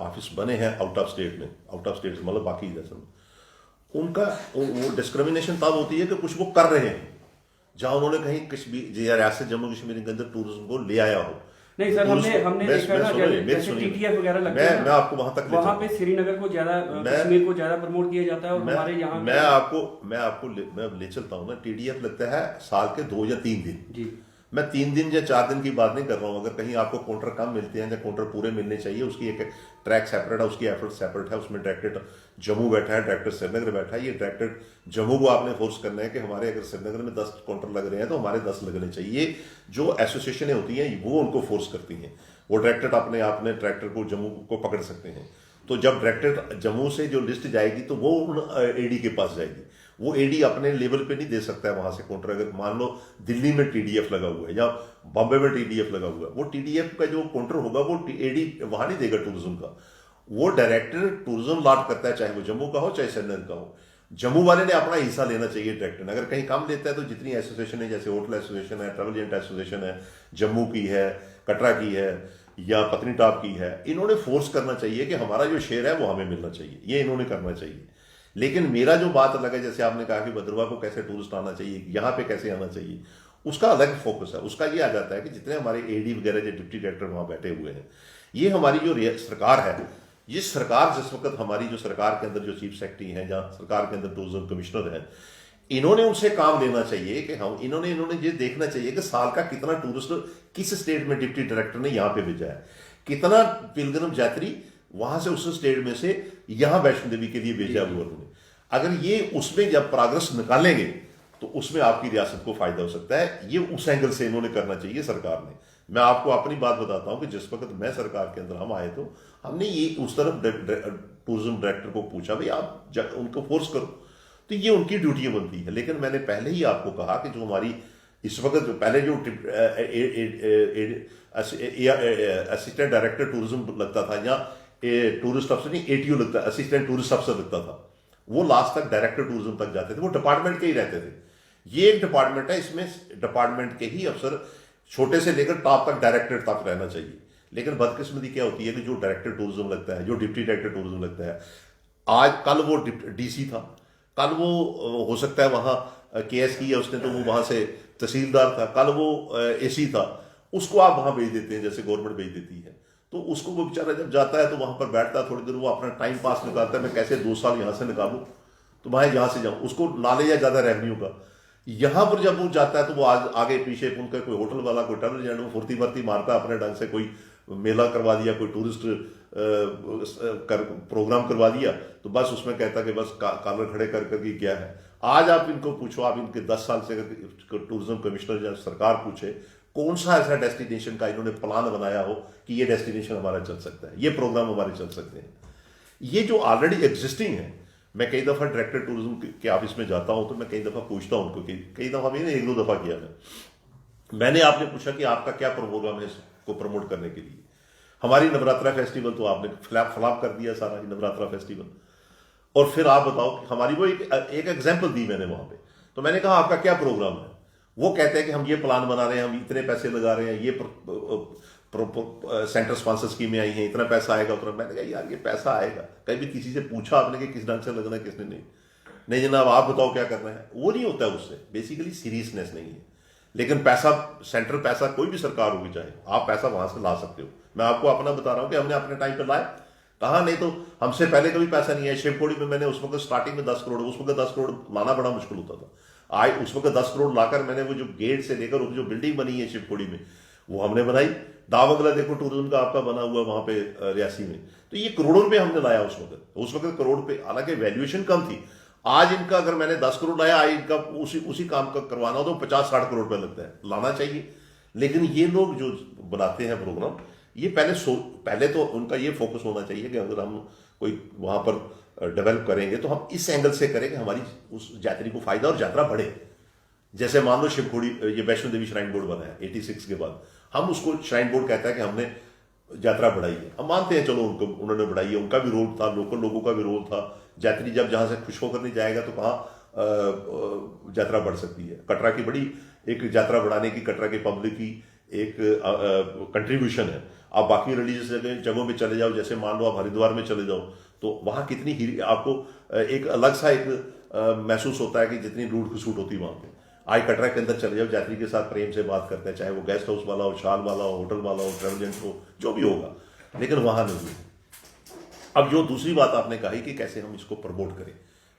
ऑफिस बने हैं आउट ऑफ स्टेट में, आउट ऑफ स्टेट मतलब बाकी जैसे में, उनका वो डिस्क्रिमिनेशन तब होती है कि कुछ वो कर रहे हैं जहाँ उन्होंने कहीं कश्मीर या रियासत जम्मू कश्मीर के अंदर टूरिज्म को ले आया हो। नहीं सर, हमने देखा ना जैसे टीटीएफ वगैरह लगता है, मैं आपको वहां तक, वहां पे श्रीनगर को ज्यादा, कश्मीर को ज्यादा प्रमोट किया जाता है, और हमारे यहाँ मैं ले चलता हूँ ना। टीडीएफ लगता है साल के 2 या 3 दिन जी। मैं 3 दिन या 4 दिन की बात नहीं कर रहा हूँ। अगर कहीं आपको काउंटर कम मिलते हैं या काउंटर पूरे मिलने चाहिए, उसकी एक ट्रैक सेपरेट है, उसकी एफर्ट सेपरेट है। उसमें डायरेक्टर जम्मू बैठा है, डायरेक्टर श्रीनगर बैठा है। ये डायरेक्टर जम्मू को आपने फोर्स करना है कि हमारे अगर श्रीनगर में 10 काउंटर लग रहे हैं तो हमारे 10 लगने चाहिए। जो एसोसिएशनें होती हैं वो उनको फोर्स करती हैं। वो डायरेक्टर अपने आप में ट्रैक्टर को जम्मू को पकड़ सकते हैं। तो जब डायरेक्टर जम्मू से जो लिस्ट जाएगी तो वो उन एडी के पास जाएगी। वो एडी अपने लेवल पे नहीं दे सकता है वहां से काउंटर। अगर मान लो दिल्ली में टीडीएफ लगा हुआ है या बॉम्बे में टीडीएफ लगा हुआ है, वो टीडीएफ का जो काउंटर होगा वो एडी वहां नहीं देगा टूरिज्म का। वो डायरेक्टर टूरिज्म लॉट करता है, चाहे वो जम्मू का हो चाहे सेंट्रल का हो। जम्मू वाले ने अपना हिस्सा लेना चाहिए डायरेक्टर ने। अगर कहीं कम लेता है तो जितनी एसोसिएशन है, जैसे होटल एसोसिएशन है, ट्रैवल एजेंट एसोसिएशन है, जम्मू की है, कटरा की है या पत्नीटॉप की है, इन्होंने फोर्स करना चाहिए कि हमारा जो शेयर है वो हमें मिलना चाहिए। ये इन्होंने करना चाहिए। लेकिन मेरा जो बात अलग है, जैसे आपने कहा कि भद्रवाह को कैसे टूरिस्ट आना चाहिए, यहाँ पे कैसे आना चाहिए, उसका अलग फोकस है। उसका ये आ जाता है कि जितने हमारे एडी वगैरह जो डिप्टी डायरेक्टर वहां बैठे हुए हैं, ये हमारी जो सरकार है, ये सरकार जिस वक्त हमारी जो सरकार के अंदर जो चीफ सेक्रेटरी हैं या सरकार के अंदर टूरिज्म कमिश्नर हैं, इन्होंने उनसे काम लेना चाहिए कि हम इन्होंने ये देखना चाहिए कि साल का कितना टूरिस्ट किस स्टेट में डिप्टी डायरेक्टर ने यहाँ पे भेजा है, कितना पिलग्रिम यात्री वहां से उस स्टेट में से यहाँ वैष्णो देवी के लिए भेजा हुआ उन्होंने। अगर ये उसमें जब प्रोग्रेस निकालेंगे तो उसमें आपकी रियासत को फायदा हो सकता है। ये उस एंगल से इन्होंने करना चाहिए सरकार ने। मैं आपको अपनी बात बताता हूं कि जिस वक्त मैं सरकार के अंदर हम आए तो हमने ये उस तरफ टूरिज्म डायरेक्टर को पूछा, भाई आप उनको फोर्स करो, तो ये उनकी ड्यूटी बनती है। लेकिन मैंने पहले ही आपको कहा कि जो हमारी इस वक्त पहले जो असिस्टेंट डायरेक्टर टूरिज्म लगता था या टूरिस्ट अफसर नहीं, एटीओ लगता, असिस्टेंट टूरिस्ट अफसर लगता था, वो लास्ट तक डायरेक्टर टूरिज्म तक जाते थे। वो डिपार्टमेंट के ही रहते थे। ये एक डिपार्टमेंट है, इसमें डिपार्टमेंट के ही अफसर छोटे से लेकर टॉप तक डायरेक्टर तक रहना चाहिए। लेकिन बदकिस्मती क्या होती है कि जो डायरेक्टर टूरिज्म लगता है, जो डिप्टी डायरेक्टर टूरिज्म लगता है, आज कल वो डीसी था, कल वो हो सकता है वहां केएस की है उसने, तो वो वहां से तहसीलदार था, कल वो एसी था, उसको आप वहां भेज देते हैं जैसे गवर्नमेंट भेज देती है। तो उसको वो बेचारा जब जाता है तो वहां पर बैठता है, थोड़ी देर वो अपना टाइम पास निकालता है, मैं कैसे 2 साल यहां से निकालूं तो मैं यहां से जाऊं, उसको नॉलेज है ज्यादा रेवेन्यू का। यहां पर जब वो जाता है तो वो आगे पीछे उनका कोई होटल वाला, कोई ट्रैवल एजेंट वो फुर्ती भर्ती मारता है अपने ढंग से, कोई मेला करवा दिया, कोई टूरिस्ट प्रोग्राम करवा दिया, तो बस उसमें कहता कि बस कॉलर खड़े कर करके क्या है। आज आप इनको पूछो, आप इनके 10 साल से अगर टूरिज्म कमिश्नर या सरकार पूछे कौन सा ऐसा डेस्टिनेशन का इन्होंने प्लान बनाया हो कि ये डेस्टिनेशन हमारा चल सकता है, ये प्रोग्राम हमारे चल सकते हैं। ये जो ऑलरेडी एग्जिस्टिंग है, मैं कई दफा डायरेक्टर टूरिज्म के ऑफिस में जाता हूं तो मैं कई दफा पूछता हूं उनको, कई दफा भी 1-2 दफा किया मैंने आपने पूछा कि आपका क्या प्रोग्राम है इसको प्रमोट करने के लिए। हमारी नवरात्रा फेस्टिवल तो आपने फ्लॉप कर दिया सारा नवरात्रा फेस्टिवल, और फिर आप बताओ कि हमारी वो एक एग्जाम्पल दी मैंने वहां पे। तो मैंने कहा आपका क्या प्रोग्राम है, वो कहते हैं कि हम ये प्लान बना रहे हैं, हम इतने पैसे लगा रहे हैं, ये सेंटर स्पॉन्सर स्कीमें आई हैं, इतना पैसा आएगा उतना। मैंने कहा यार ये पैसा आएगा, कभी भी किसी से पूछा आपने कि किस ढंग से लगना है, किसने नहीं जनाब आप बताओ क्या करना है, वो नहीं होता है। उससे बेसिकली सीरियसनेस नहीं है। लेकिन पैसा, सेंट्रल पैसा, कोई भी सरकार होगी चाहे, आप पैसा वहां से ला सकते हो। मैं आपको अपना बता रहा हूं कि हमने अपने टाइम पे लाया, कहा नहीं तो हमसे पहले कभी पैसा नहीं है। शिवखोड़ी में मैंने उस वक्त स्टार्टिंग में 10 करोड़, उस वक्त 10 करोड़ लाना बड़ा मुश्किल होता था। आज उस वक्त 10 करोड़ लाकर मैंने वो जो गेट से लेकर जो बिल्डिंग बनी है शिवखोड़ी में वो हमने बनाई। दावगला देखो टूरिज्म का आपका बना हुआ वहां पे रियासी में, तो ये करोड़ों रुपए हमने लाया उस वक्त करोड़ पे, हालांकि वैल्यूएशन कम थी। आज इनका अगर मैंने 10 करोड़ लाया, आज इनका उसी काम का करवाना हो तो 50-60 करोड़ रुपए लगता है, लाना चाहिए। लेकिन ये लोग जो बनाते हैं प्रोग्राम, ये पहले तो उनका ये फोकस होना चाहिए कि अगर हम कोई वहां पर डेवलप करेंगे तो हम इस एंगल से करें कि हमारी उस यात्री को फायदा और यात्रा बढ़े। जैसे मान लो शिवखोड़ी ये वैष्णो देवी श्राइन बोर्ड बना है 86 के बाद, हम उसको श्राइन बोर्ड कहता है कि हमने यात्रा बढ़ाई है। हम मानते हैं चलो उन्होंने बढ़ाई है, उनका भी रोल था, लोकल लोगों का भी रोल था। यात्री जब जहां से खुश होकर नहीं जाएगा तो कहाँ यात्रा बढ़ सकती है। कटरा की बड़ी एक यात्रा बढ़ाने की कटरा के पब्लिक की एक कंट्रीब्यूशन है। आप बाकी रिलीजियस जगहों में चले जाओ, जैसे मान लो आप हरिद्वार में चले जाओ तो वहां कितनी आपको एक अलग सा एक महसूस होता है कि जितनी लूट खसूट होती है वहां पे। आज कटरा के अंदर चले जाओ, यात्री के साथ प्रेम से बात करते हैं, चाहे वो गेस्ट हाउस वाला हो, शाल वाला हो, होटल वाला हो, ट्रैवल एजेंट हो, जो भी होगा, लेकिन वहां नहीं है। अब जो दूसरी बात आपने कही कि कैसे हम इसको प्रमोट करें,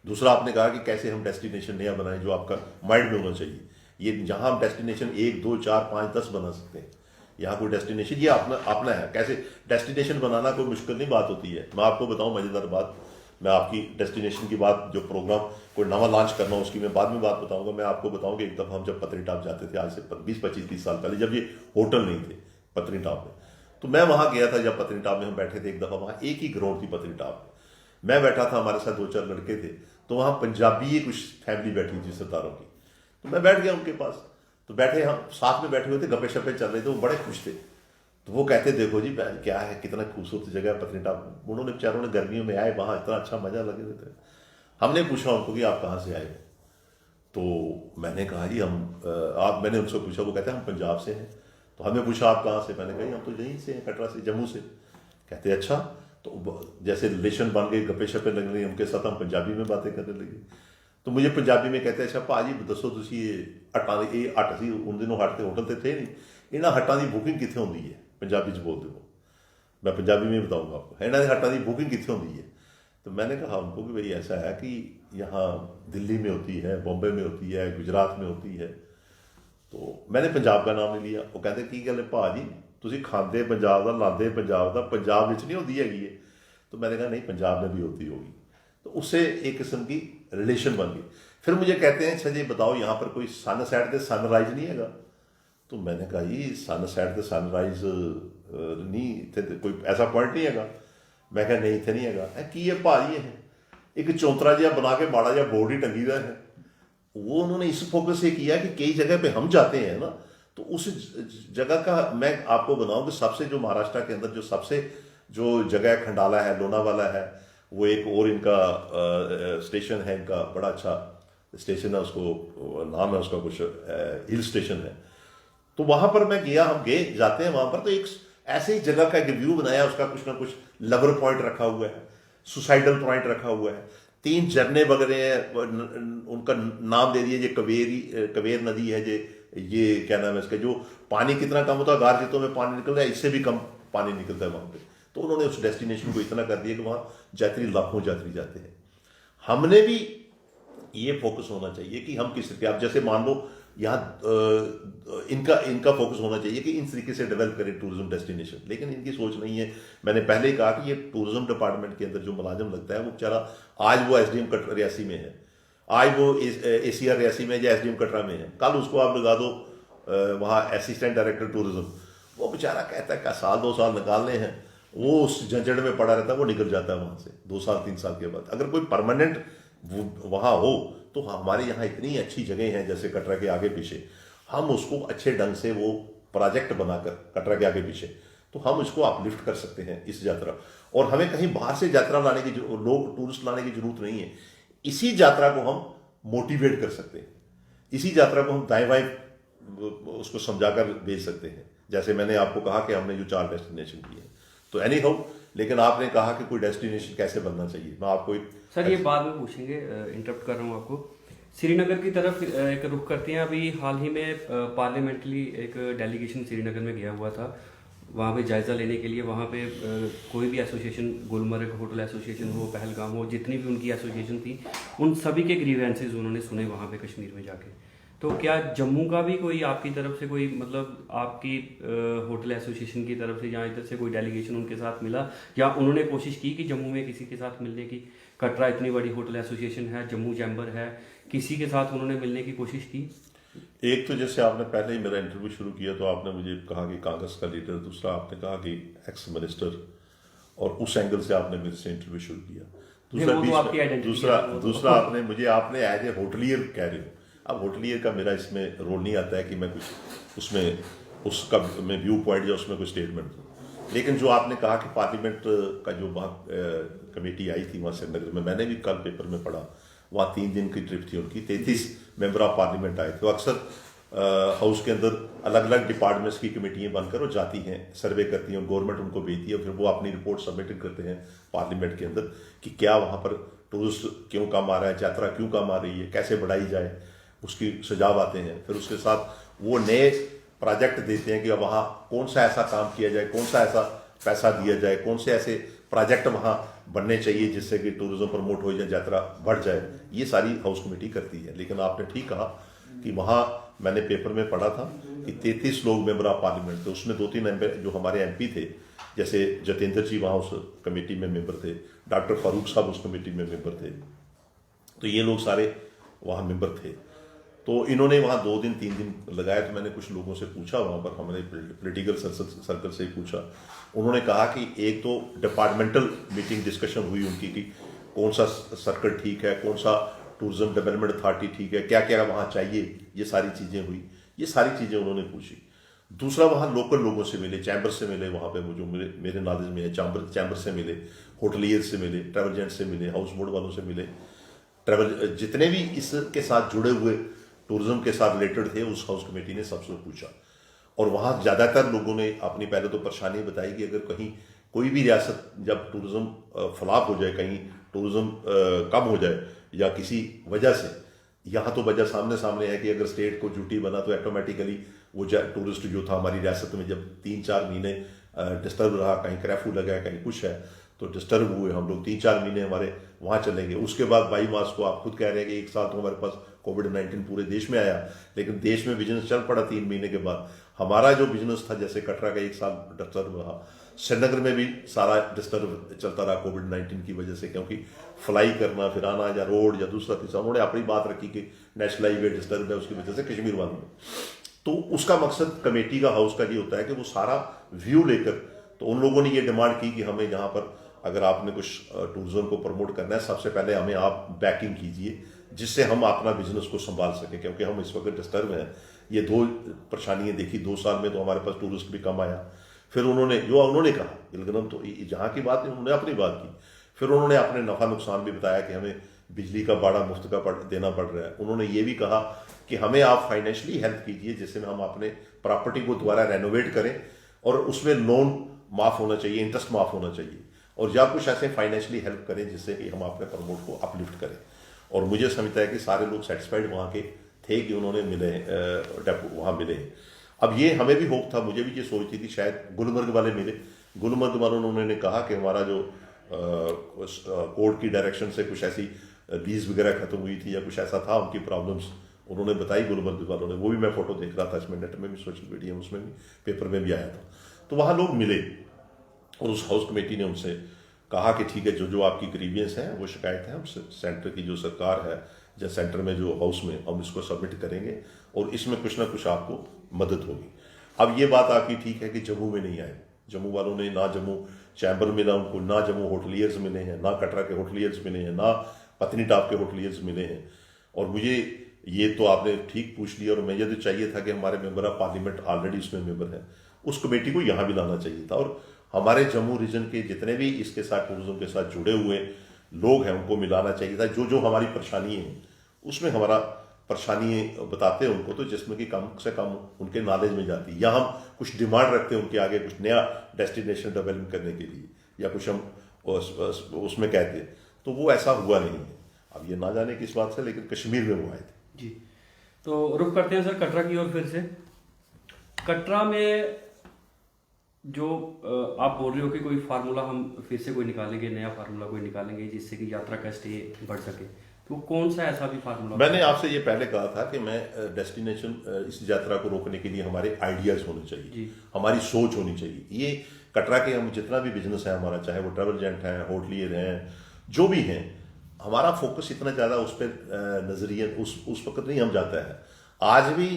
दूसरा आपने कहा कि कैसे हम डेस्टिनेशन नया बनाएं जो आपका माइंड में होना चाहिए। ये जहां हम डेस्टिनेशन 1, 2, 4, 5, 10 बना सकते हैं, यहाँ कोई डेस्टिनेशन ये अपना है। कैसे डेस्टिनेशन बनाना कोई मुश्किल नहीं बात होती है। मैं आपको बताऊं मजेदार बात, मैं आपकी डेस्टिनेशन की बात, जो प्रोग्राम कोई नवा लॉन्च करना हो उसकी मैं बाद में बात बताऊंगा। मैं आपको बताऊं कि एक दफा हम जब पत्नीटॉप जाते थे आज से 20-25-30 साल पहले, जब ये होटल नहीं थे पत्नीटॉप में, तो मैं वहां गया था जब पत्नीटॉप में हम बैठे थे एक दफा, वहां एक ही ग्राउंड थी पत्नीटॉप में, मैं बैठा था, हमारे साथ 2-4 लड़के थे, तो वहां पंजाबी कुछ फैमिली बैठी थी सरदारों की, तो मैं बैठ गया उनके पास, तो बैठे हम साथ में बैठे हुए थे, गप्पे शप्पे चल रहे थे, वो बड़े खुश थे। तो वो कहते देखो जी क्या है, कितना खूबसूरत जगह है पत्नीटॉप, उन्होंने बेचारों ने गर्मियों में आए वहां, इतना अच्छा मजा लगे हुए थे। हमने पूछा उनको कि आप कहाँ से आए हो, तो मैंने कहा जी मैंने उनसे पूछा, वो कहते हैं हम पंजाब से हैं। तो हमें पूछा आप कहाँ से, मैंने कहा हम तो यहीं से हैं, कटरा से, जम्मू से। कहते अच्छा, तो जैसे रिलेशन बन गए, गप्पे शप्पे लग रही, उनके साथ हम पंजाबी में बातें करने लगे। तो मुझे पंजाबी में कहते अच्छा भाजी दसो तुसी ये हट सी उन दिनों, हट के होटल तो थे नहीं, इन्होंने हटां की बुकिंग कितने होंगी है, पंजाबी च बोलते हो, मैं पंजाबी में बताऊंगा आपको, इन्होंने हटां की बुकिंग कितने होंगी है। तो मैंने कहा उनको कि भाई ऐसा है कि यहाँ दिल्ली में होती है, बॉम्बे में होती है, गुजरात में होती है। तो मैंने पंजाब का नाम नहीं लिया। वो कहते की गल है भाजी तुसी खाते पंजाब का, लाते पंजाब का, पंजाब में नहीं होती हैगी है। तो मैंने कहा नहीं, पंजाब में भी होती होगी। तो उससे एक किस्म की रिलेशन बन गई। फिर मुझे कहते हैं अच्छा जी बताओ यहाँ पर कोई सन सैट से सनराइज नहीं है। तो मैंने कहा जी सन सैट से सनराइज नहीं, इतने कोई ऐसा पॉइंट नहीं है। मैं कहा नहीं इतने नहीं है। की है भाजी है एक चौंतरा जहा बना के माड़ा जहा बोर्ड ही टंगी हुआ है। वो उन्होंने इस फोकस से किया कि कई जगह पे हम जाते हैं ना, तो उस जगह का मैं आपको बताऊं कि सबसे जो महाराष्ट्र के अंदर जो सबसे जो जगह खंडाला है, लोनावाला है, वो एक और इनका स्टेशन है, इनका बड़ा अच्छा स्टेशन है, उसको नाम है उसका कुछ हिल स्टेशन है। तो वहां पर मैं गया, हम गए जाते हैं वहां पर, तो एक ऐसे ही जगह का एक व्यू बनाया, उसका कुछ ना कुछ लवर पॉइंट रखा हुआ है, सुसाइडल पॉइंट रखा हुआ है, 3 झरने बग रहे हैं, उनका नाम दे दिए, कवेर नदी है, ये क्या नाम है इसका, जो पानी कितना कम होता है, गार खेतों में पानी निकल रहा है, इससे भी कम पानी निकलता है वहां पे। तो उन्होंने उस डेस्टिनेशन को इतना कर दिया कि वहां यात्री लाखों यात्री जाते हैं। हमने भी ये फोकस होना चाहिए कि हम किस तरीके, आप जैसे मान लो यहाँ इनका फोकस होना चाहिए कि इन तरीके से डेवलप करें टूरिज्म डेस्टिनेशन, लेकिन इनकी सोच नहीं है। मैंने पहले ही कहा कि ये टूरिज्म डिपार्टमेंट के अंदर जो मुलाजिम लगता है वो बेचारा आज वो एसडीएम कटरा रियासी में है, आज वो एसीआर रियासी में या एसडीएम कटरा में है, कल उसको आप लगा दो वहाँ असिस्टेंट डायरेक्टर टूरिज्म, वो बेचारा कहता है कि 1-2 साल निकालने हैं, वो उस झंझट में पड़ा रहता है, वो निकल जाता है वहाँ से 2-3 साल के बाद। अगर कोई परमानेंट वहाँ हो तो हमारे यहाँ इतनी अच्छी जगह हैं जैसे कटरा के आगे पीछे, हम उसको अच्छे ढंग से वो प्रोजेक्ट बनाकर कटरा के आगे पीछे, तो हम इसको अपलिफ्ट कर सकते हैं इस यात्रा। और हमें कहीं बाहर से यात्रा लाने की, लोग टूरिस्ट लाने की जरूरत नहीं है। इसी यात्रा को हम मोटिवेट कर सकते हैं, इसी यात्रा को हम दाएं बाएं उसको समझाकर भेज सकते हैं। जैसे मैंने आपको कहा कि हमने जो 4 डेस्टिनेशन किए, तो एनी हाउ, लेकिन आपने कहा कि कोई डेस्टिनेशन कैसे बनना चाहिए, मैं आपको एक सर ये बाद में पूछेंगे, इंटरप्ट कर रहा हूँ आपको। श्रीनगर की तरफ एक रुख करते हैं। अभी हाल ही में पार्लियामेंट्री एक डेलीगेशन श्रीनगर में गया हुआ था, वहाँ पे जायज़ा लेने के लिए। वहाँ पे कोई भी एसोसिएशन, गुलमर्ग होटल एसोसिएशन हो, पहलगाम हो, जितनी भी उनकी एसोसिएशन थी, उन सभी के ग्रीवेंसेस उन्होंने सुने वहाँ पे कश्मीर में जाके। तो क्या जम्मू का भी कोई आपकी तरफ से कोई, मतलब आपकी होटल एसोसिएशन की तरफ से या इधर से कोई डेलीगेशन उनके साथ मिला, या उन्होंने कोशिश की कि जम्मू में किसी के साथ मिलने की? कटरा इतनी बड़ी होटल एसोसिएशन है, जम्मू चैम्बर है, किसी के साथ उन्होंने मिलने की कोशिश की? एक तो जैसे आपने पहले ही मेरा इंटरव्यू शुरू किया तो आपने मुझे कहा कि कांग्रेस का लीडर, दूसरा आपने कहा कि एक्स मिनिस्टर, और उस एंगल से आपने मेरे से इंटरव्यू शुरू किया। दूसरा आपने मुझे आपने एज ए होटलियर कह रहे हो। अब होटलियर का मेरा इसमें रोल नहीं आता है कि मैं कुछ उसमें उसका मैं व्यू पॉइंट या उसमें कोई स्टेटमेंट दूँ। लेकिन जो आपने कहा कि पार्लियामेंट का जो वहाँ कमेटी आई थी वहाँ श्रीनगर में, मैंने भी कल पेपर में पढ़ा, वहाँ 3 दिन की ट्रिप थी उनकी, 33 मेंबर ऑफ पार्लियामेंट आए थे। तो अक्सर हाउस के अंदर अलग अलग डिपार्टमेंट्स की कमेटियाँ बनकर वो जाती हैं, सर्वे करती हैं, गवर्नमेंट उनको भेजती है, फिर वो अपनी रिपोर्ट सबमिट करते हैं पार्लियामेंट के अंदर कि क्या वहाँ पर टूरिस्ट क्यों कम आ रहा है, यात्रा क्यों कम आ रही है, कैसे बढ़ाई जाए, उसकी सुझाव आते हैं। फिर उसके साथ वो नए प्रोजेक्ट देते हैं कि अब वहाँ कौन सा ऐसा काम किया जाए, कौन सा ऐसा पैसा दिया जाए, कौन से ऐसे प्रोजेक्ट वहाँ बनने चाहिए जिससे कि टूरिज्म प्रमोट हो जाए, यात्रा बढ़ जाए। ये सारी हाउस कमेटी करती है। लेकिन आपने ठीक कहा कि वहाँ मैंने पेपर में पढ़ा था कि 33 लोग मेंबर ऑफ पार्लियामेंट थे, उसमें 2-3 मेंबर जो हमारे एमपी थे, जैसे जतेंद्र जी वहाँ उस कमेटी में मेंबर थे, डॉक्टर फारूक साहब उस कमेटी में मेंबर थे, तो ये लोग सारे वहाँ मेंबर थे। तो इन्होंने वहाँ 2 दिन 3 दिन लगाए। तो मैंने कुछ लोगों से पूछा, वहाँ पर हमारे पॉलिटिकल सर्कल से ही पूछा। उन्होंने कहा कि एक तो डिपार्टमेंटल मीटिंग डिस्कशन हुई उनकी कि कौन सा सर्कल ठीक है, कौन सा टूरिज्म डेवलपमेंट अथॉरिटी ठीक है, क्या क्या वहाँ चाहिए, ये सारी चीज़ें हुई। ये सारी चीज़ें उन्होंने पूछी। दूसरा, वहाँ लोकल लोगों से मिले, चैम्बर से मिले, वहाँ पे जो मेरे नॉलेज में है, चैम्बर से मिले, होटलियर से मिले, ट्रैवल एजेंट से मिले, हाउस बोर्ड वालों से मिले, ट्रैवल जितने भी इसके साथ जुड़े हुए टूरिज्म के साथ रिलेटेड थे, उस हाउस कमेटी ने सबसे पूछा। और वहाँ ज़्यादातर लोगों ने अपनी पहले तो परेशानी बताई कि अगर कहीं कोई भी रियासत जब टूरिज्म फ्लॉप हो जाए, कहीं टूरिज्म कम हो जाए या किसी वजह से, यहाँ तो वजह सामने सामने है कि अगर स्टेट को ड्यूटी बना तो ऑटोमेटिकली वो टूरिस्ट जो था हमारी रियासत में जब 3-4 महीने डिस्टर्ब रहा, कहीं कर्फ्यू लगा है, कहीं कुछ है, तो डिस्टर्ब हुए हम लोग। 3-4 महीने हमारे वहाँ चलेंगे। उसके बाद 22 मार्च को आप खुद कह रहे हैं कि 1 साल तो हमारे पास कोविड-19 पूरे देश में आया, लेकिन देश में बिजनेस चल पड़ा 3 महीने के बाद। हमारा जो बिजनेस था, जैसे कटरा का 1 साल डिस्टर्ब रहा, श्रीनगर में भी सारा डिस्टर्ब चलता रहा कोविड-19 की वजह से, क्योंकि फ्लाई करना फिर आना या रोड या दूसरा तीसरा, उन्होंने अपनी बात रखी कि नेशनल हाईवे डिस्टर्ब है, उसकी वजह से कश्मीर वालों में। तो उसका मकसद कमेटी का, हाउस का ये होता है कि वो सारा व्यू लेकर, तो उन लोगों ने ये डिमांड की कि हमें यहाँ पर अगर आपने कुछ टूरिज्म को प्रमोट करना है, सबसे पहले हमें आप बैकिंग कीजिए जिससे हम अपना बिजनेस को संभाल सकें, क्योंकि हम इस वक्त डिस्टर्ब हैं। ये 2 परेशानियां देखी 2 साल में, तो हमारे पास टूरिस्ट भी कम आया। फिर उन्होंने कहा इल्गनम, तो जहाँ की बात नहीं, उन्होंने अपनी बात की। फिर उन्होंने अपने नफा नुकसान भी बताया कि हमें बिजली का बाड़ा मुफ्त का देना पड़ रहा है। उन्होंने ये भी कहा कि हमें आप फाइनेंशियली हेल्प कीजिए जिससे हम अपने प्रॉपर्टी को दोबारा रेनोवेट करें, और उसमें लोन माफ होना चाहिए, इंटरेस्ट माफ होना चाहिए, और या कुछ ऐसे फाइनेंशियली हेल्प करें जिससे कि हम अपने प्रमोट को अपलिफ्ट करें। और मुझे समझता है कि सारे लोग सेटिस्फाइड वहाँ के थे कि उन्होंने वहाँ मिले। अब ये हमें भी होप था, मुझे भी ये सोच थी कि शायद गुलमर्ग वाले मिले। गुलमर्ग वालों ने उन्होंने कहा कि हमारा जो कोर्ट की डायरेक्शन से कुछ ऐसी लीज वगैरह खत्म हुई थी या कुछ ऐसा था, उनकी प्रॉब्लम्स उन्होंने बताई गुलमर्ग वालों ने। वो भी मैं फोटो देख रहा था इसमें, नेट में भी, सोशल मीडिया में, उसमें भी, पेपर में भी आया था। तो वहाँ लोग मिले और उस हाउस कमेटी ने उनसे कहा कि ठीक है, जो जो आपकी ग्रीवियंस हैं, वो शिकायत है, हम सेंटर की जो सरकार है या सेंटर में जो हाउस में, हम इसको सबमिट करेंगे और इसमें कुछ ना कुछ आपको मदद होगी। अब ये बात आपकी ठीक है कि जम्मू में नहीं आए, जम्मू वालों ने ना जम्मू चैम्बर मिला उनको, ना जम्मू होटलियर्स मिले हैं, ना कटरा के होटलियर्स मिले हैं, ना पत्नीटॉप के होटलियर्स मिले हैं। और मुझे ये तो आपने ठीक पूछ लिया, और मुझे तो चाहिए था कि हमारे मेंबर ऑफ पार्लियामेंट ऑलरेडी उसमें मेंबर है, उस कमेटी को यहाँ भी लाना चाहिए था, और हमारे जम्मू रीजन के जितने भी इसके साथ टूरिज्म के साथ जुड़े हुए लोग हैं उनको मिलाना चाहिए था। जो जो हमारी परेशानी है उसमें हमारा परेशानी बताते हैं उनको, तो जिसमें कि कम से कम उनके नॉलेज में जाती है, या हम कुछ डिमांड रखते हैं उनके आगे कुछ नया डेस्टिनेशन डेवलप करने के लिए, या कुछ हम उसमें कहते हैं, तो वो ऐसा हुआ नहीं है। अब ये ना जाने किस बात से, लेकिन कश्मीर में वो आए थे जी। तो रुख करते हैं सर कटरा की ओर फिर से। कटरा में जो आप बोल रहे हो कि कोई फार्मूला हम फिर से कोई निकालेंगे, नया फार्मूला कोई निकालेंगे जिससे कि यात्रा का स्टे बढ़ सके, तो कौन सा ऐसा भी फार्मूला? मैंने आपसे ये पहले कहा था कि मैं डेस्टिनेशन, इस यात्रा को रोकने के लिए हमारे आइडियाज होने चाहिए, हमारी सोच होनी चाहिए। ये कटरा के हम जितना भी बिजनेस है हमारा, चाहे वो ट्रैवल एजेंट हैं, होटलियर हैं, जो भी हैं, हमारा फोकस इतना ज़्यादा उस पर नजरिया उस वक्त नहीं हम जाता है। आज भी